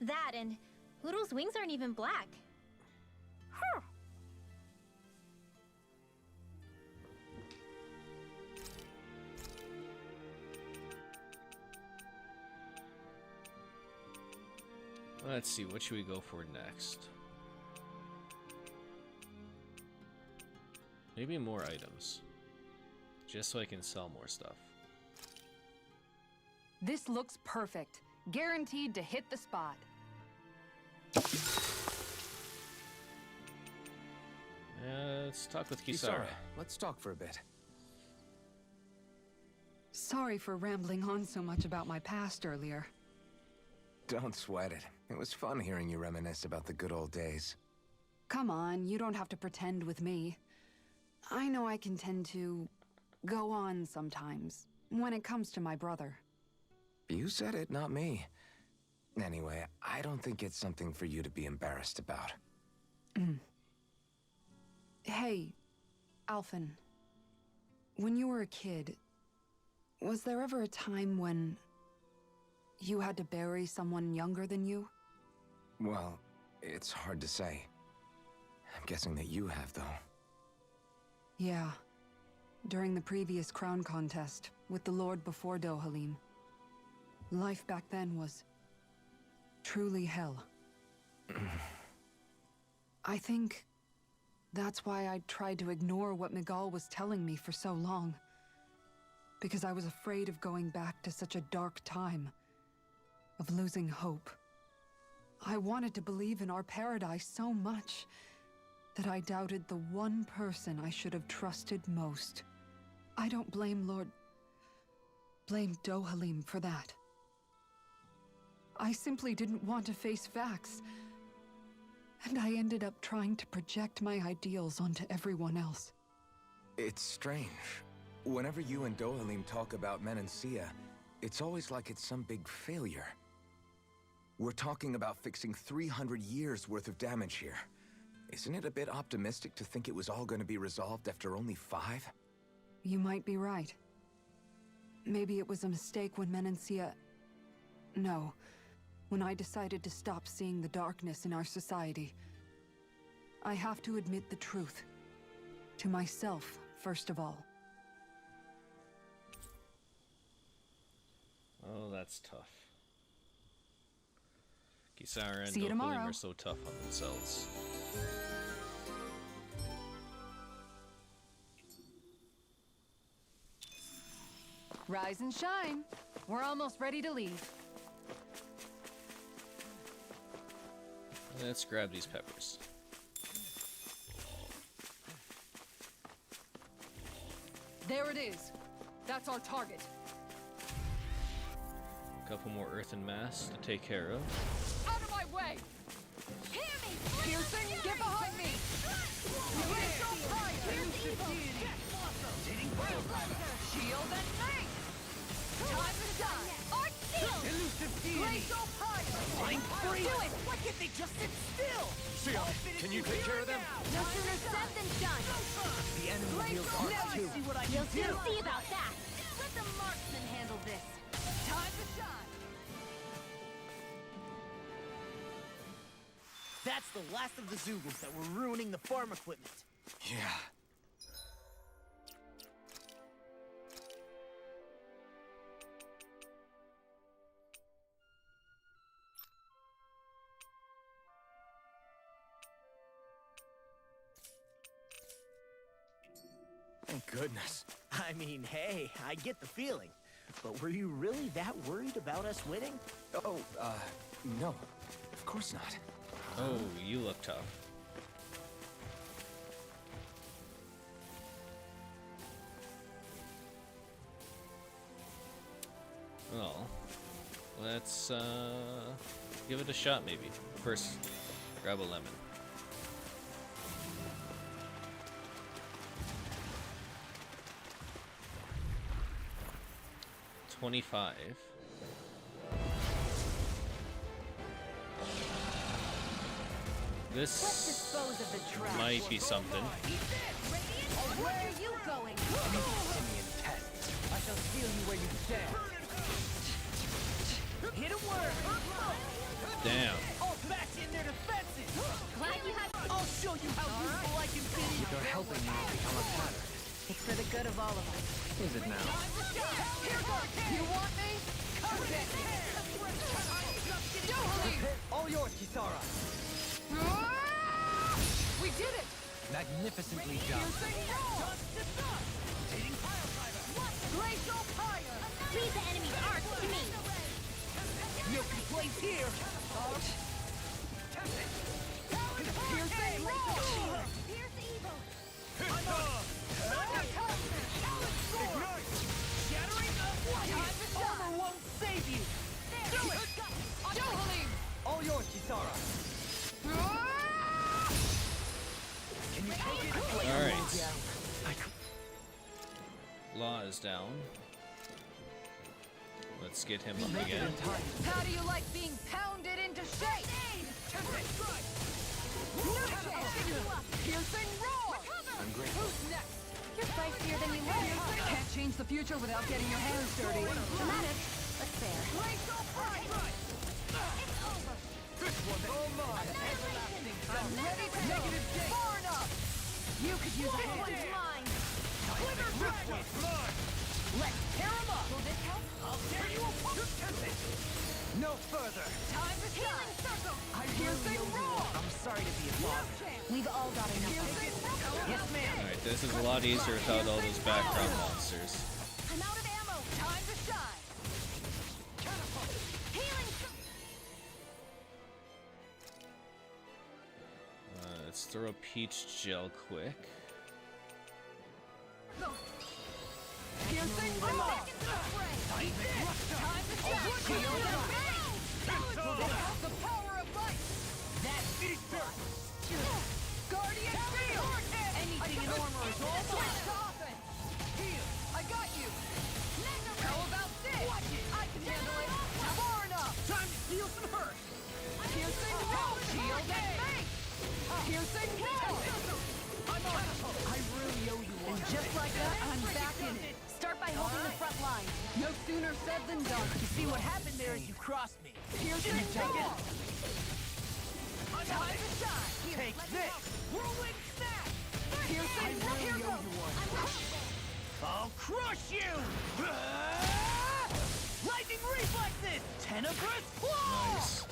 That and Hoodle's wings aren't even black. Huh. Let's see, what should we go for next? Maybe more items. Just so I can sell more stuff. This looks perfect. Guaranteed to hit the spot. Let's talk with Kisara. Let's talk for a bit. Sorry for rambling on so much about my past earlier. Don't sweat it. It was fun hearing you reminisce about the good old days. Come on, you don't have to pretend with me. I know I can tend to go on sometimes when it comes to my brother. You said it, not me. Anyway, I don't think it's something for you to be embarrassed about. Hey, Alphen. When you were a kid, was there ever a time when you had to bury someone younger than you? Well, it's hard to say. I'm guessing that you have, though. Yeah. During the previous crown contest, with the Lord before Dohalim. Life back then was truly hell. I think that's why I tried to ignore what Miguel was telling me for so long. Because I was afraid of going back to such a dark time. Of losing hope. I wanted to believe in our paradise so much that I doubted the one person I should have trusted most. I don't blame blame Dohalim for that. I simply didn't want to face facts. And I ended up trying to project my ideals onto everyone else. It's strange. Whenever you and Dohalim talk about Menancia, it's always like it's some big failure. We're talking about fixing 300 years worth of damage here. Isn't it a bit optimistic to think it was all going to be resolved after only 5? You might be right. Maybe it was a mistake when Menancia... No. When I decided to stop seeing the darkness in our society. I have to admit the truth. To myself, first of all. Oh, that's tough. Kisara and See you Dohalim tomorrow. are so tough on themselves. Rise and shine. We're almost ready to leave. Let's grab these peppers. There it is. That's our target. A couple more earthen mass to take care of. Out of my way! Hear me! Piercing, get behind me! Shield and make! Time to shine! Arch shield! Glacial fire! I'm free! Do it! Why can't they just sit still? Can you take care of them? No sooner said than done. The enemy wields Now arc you too. see what I You'll can do. soon see about that. Let the marksman handle this. Time to shine! That's the last of the Zoogles that were ruining the farm equipment. Yeah. Thank goodness. I mean, hey, I get the feeling. But were you really that worried about us winning? Oh, no. Of course not. Oh, you look tough. Well, let's give it a shot maybe. First, grab a lemon. $25. This Dispose of the trash. might be something. Where are you going? I shall steal you where you stand. Hit a word! Damn. I'll back in their defenses! Glad you had... I'll show you how useful I can be! You're helping me become a pattern. It's for the good of all of us. Is it now? You want me? Dohalim! All yours, Kisara. We did it! Magnificently done. Glacial fire! Leave the enemy's arc to me. You can place here! Piercing roar! Here's the evil. Armor won't save you! Do it! Dohalim! All yours, Kisara. Can you take it? Alright. Law is down. Let's get him up again. How do you like being pounded into shape? Piercing roar! I'm great. Who's next? You're spicier than you were. Can't change the future without getting your hands dirty. Dramatic, but fair. Glacial fire! It's over. I'm ready to negative dig. Far enough! You could use a This hand. one's mine. Let's tear him up! Will this help? I'll tear you apart! No further. Time to Healing shine! circle. Piercing roar! I'm sorry to be a bother. We've all got enough. Yes, ma'am. Alright, this is a lot easier without all those background monsters. I'm out of ammo. Time to shine! Healing circle. Let's throw a peach gel quick. Piercing roar! Time to shine. Shield and bang! The power of light! That's Easter! Guardian field! Anything in armor is all mine. Piercing roar! I'm on it! I really owe you one. And just like that, I'm back in it. Start by holding the front line. No sooner said than done. You see what happened there is you crossed me. Piercing roar! Time to shine. Here, Take let me this! help. Whirlwind snap! Piercing roar! Here owe goes. you one. I'll crush you! Lightning reflexes! Tenebrous claw! Nice.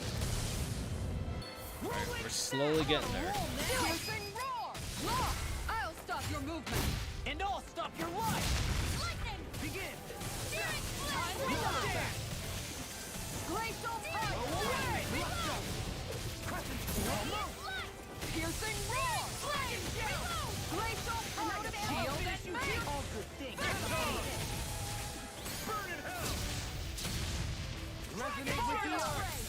Alright, we're slowly getting there. Piercing roar! Lock! I'll stop your movement. And I'll stop your life! Lightning! Begin! Time to shine. Glacial fire! Away! Let's go! Piercing roar! Dragon Gem! Glacial fire! Shield and mace! All good things! Burn in hell! Resonate with the earth!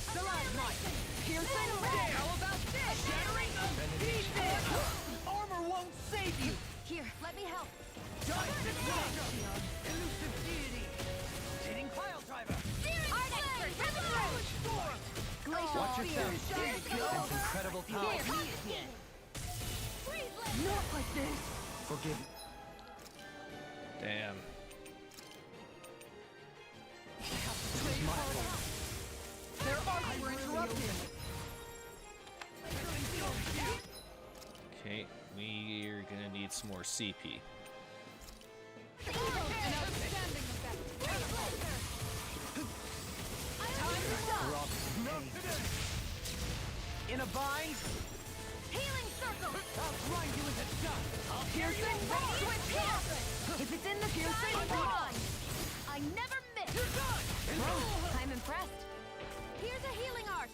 Stalagmite! Piercing roar! How about this? Shattering of defense! Armor won't save you! Here, let me help. Dyson Welcome! Elusive deity! Hitting pile driver! Art expert, coming through! Glacial Watch spear! yourself. Sense incredible power. Here! Not like this! Forgive. Damn. Their arcs were interrupted! Okay, we're gonna need some more CP. An outstanding effect! Time to stop! In a bind! Healing circle! I'll grind you into dust! I'll Piercing roar! Switch off! If it's in the piercing roar! I never miss! You're done! I'm impressed. Here's a healing art.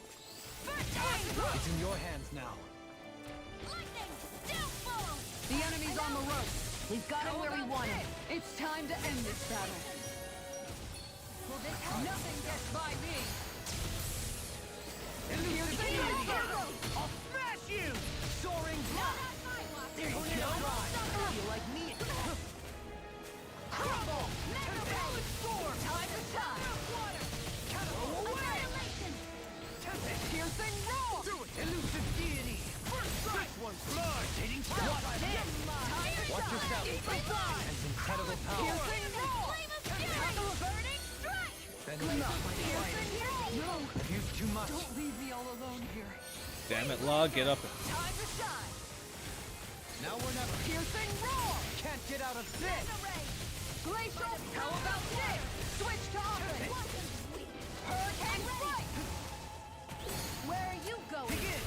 First time! It's in your hands now. Lightning! Downfall! The enemy's on the ropes. We've got him where we want him. It's time to end this battle. Will this help? Nothing gets by me. I'll smash you! Soaring blast! There you go! You like me? Crumble! Metal storm! Time to shine. Annihilation! Piercing roar! Do it! Elusive deity! First strike! This one's mine! Hitting fire! Watch yourself. Sense incredible power. Piercing roar! Tackle a burning strike! Then Piercing roar! No! I've used too much. Don't leave me all alone here. Damn it, Log, get up. Time to shine! Now we're never. Piercing roar! Can't get out of this. Glacial! How about this? Switch to offense! Hurricane strike! Where are you going? Begin!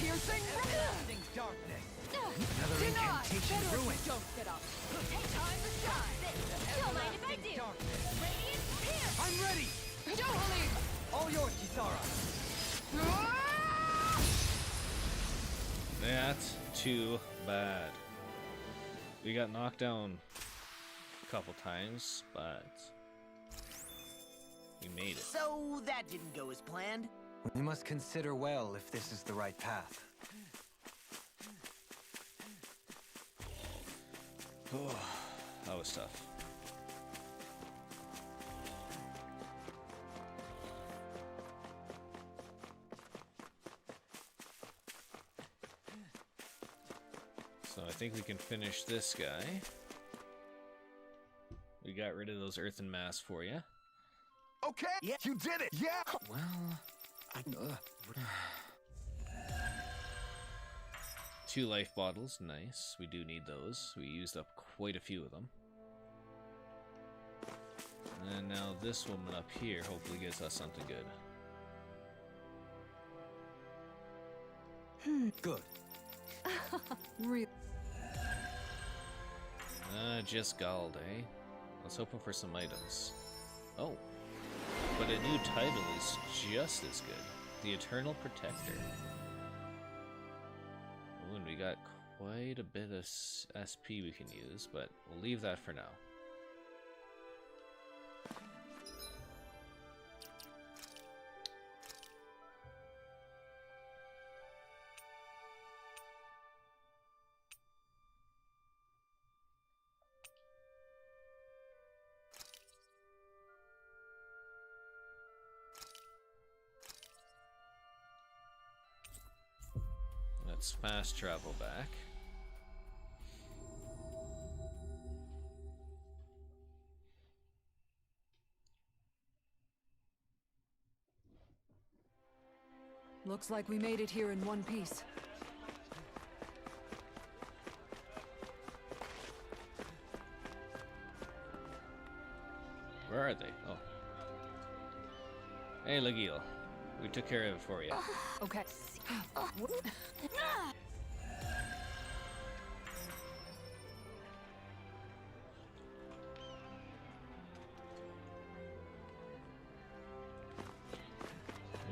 Piercing roar! Things darkness! Another Denied! incantation Better if ruined. we don't get up. Time to shine! Don't mind if I do! Darkness! Radiant pierce! I'm ready! Dohalim! All yours, Kisara. That's too bad. We got knocked down a couple times, but we made it. So that didn't go as planned. We must consider well if this is the right path. That was tough. So I think we can finish this guy. We got rid of those earthen masks for you. Okay, Yeah. you did it. Yeah. Well, 2 life bottles, nice. We do need those. We used up quite a few of them. And now this woman up here hopefully gives us something good. Good. Just galled, eh? I was hoping for some items. Oh. But a new title is just as good. The Eternal Protector. Ooh, and we got quite a bit of SP we can use, but we'll leave that for now. let's fast travel back. Looks like we made it here in one piece. Where are they? Oh. Hey, Legil. We took care of it for you. Okay.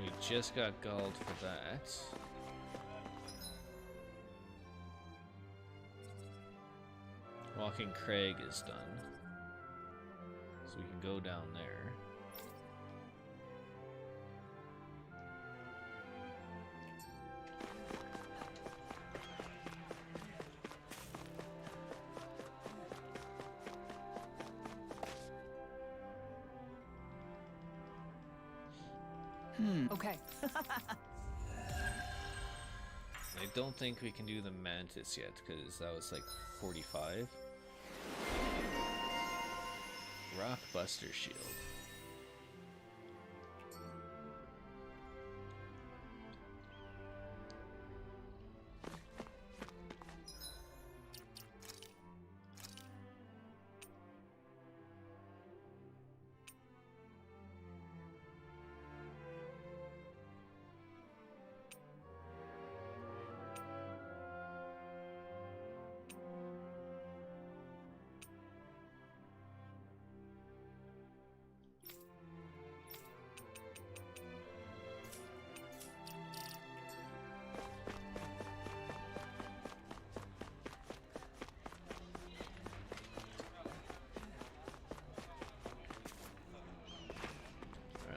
We just got gold for that. Walking Crag is done. So we can go down there. Okay. I don't think we can do the Mantis yet, because that was like 45. Rockbuster Shield.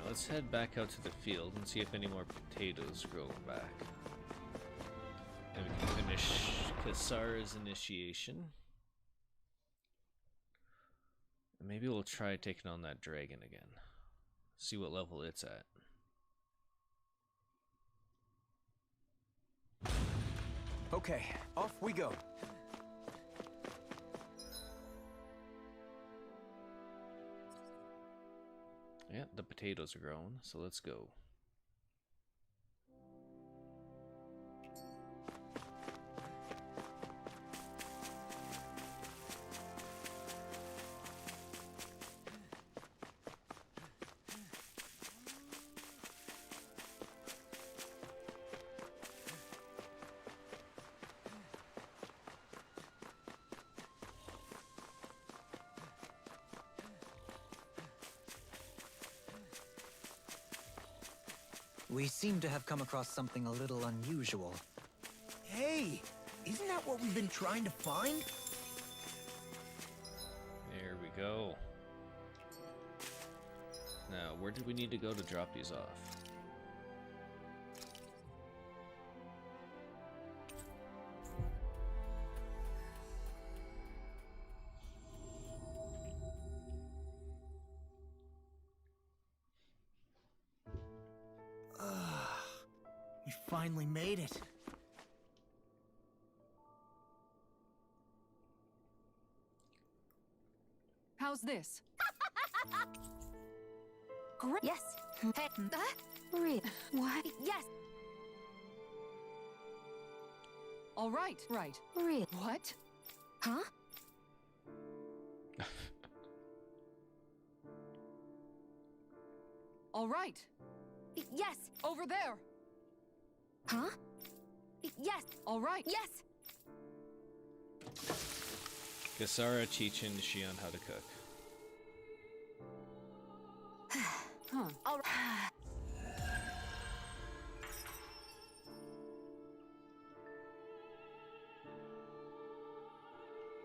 Let's head back out to the field and see if any more potatoes grow back. And we can finish Kisara's initiation. And maybe we'll try taking on that dragon again. See what level it's at. Okay, off we go. Yeah, the potatoes are growing, so let's go. We seem to have come across something a little unusual. Hey, isn't that what we've been trying to find? There we go. Now, where do we need to go to drop these off? We finally made it. How's this? Great. Yes. Hey. Real. What? Yes. All right. Right. Real. What? Huh? All right. Yes. Over there. Huh? Yes. All right. Yes. Kisara teaching Shion how to cook. Huh. All right.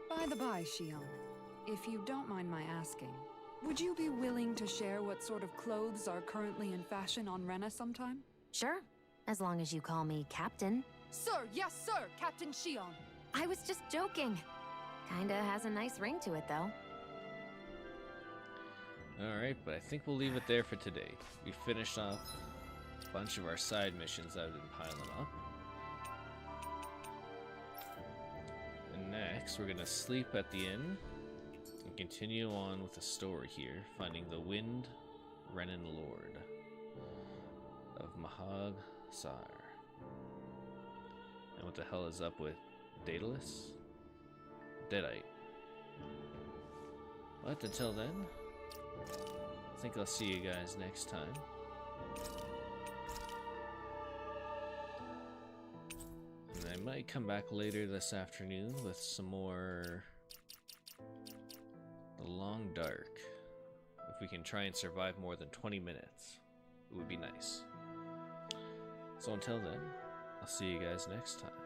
By the by, Shion, if you don't mind my asking, would you be willing to share what sort of clothes are currently in fashion on Rena sometime? Sure. As long as you call me Captain. Sir, yes, sir, Captain Shion. I was just joking. Kinda has a nice ring to it, though. Alright, but I think we'll leave it there for today. We finished off a bunch of our side missions that have been piling up. next, we're gonna sleep at the inn and continue on with the story here, finding the Wind Renan Lord of Mahag Saar. And what the hell is up with Daedalus? Deadite. But until then, I think I'll see you guys next time. And I might come back later this afternoon with some more The Long Dark. If we can try and survive more than 20 minutes, it would be nice. So until then, I'll see you guys next time.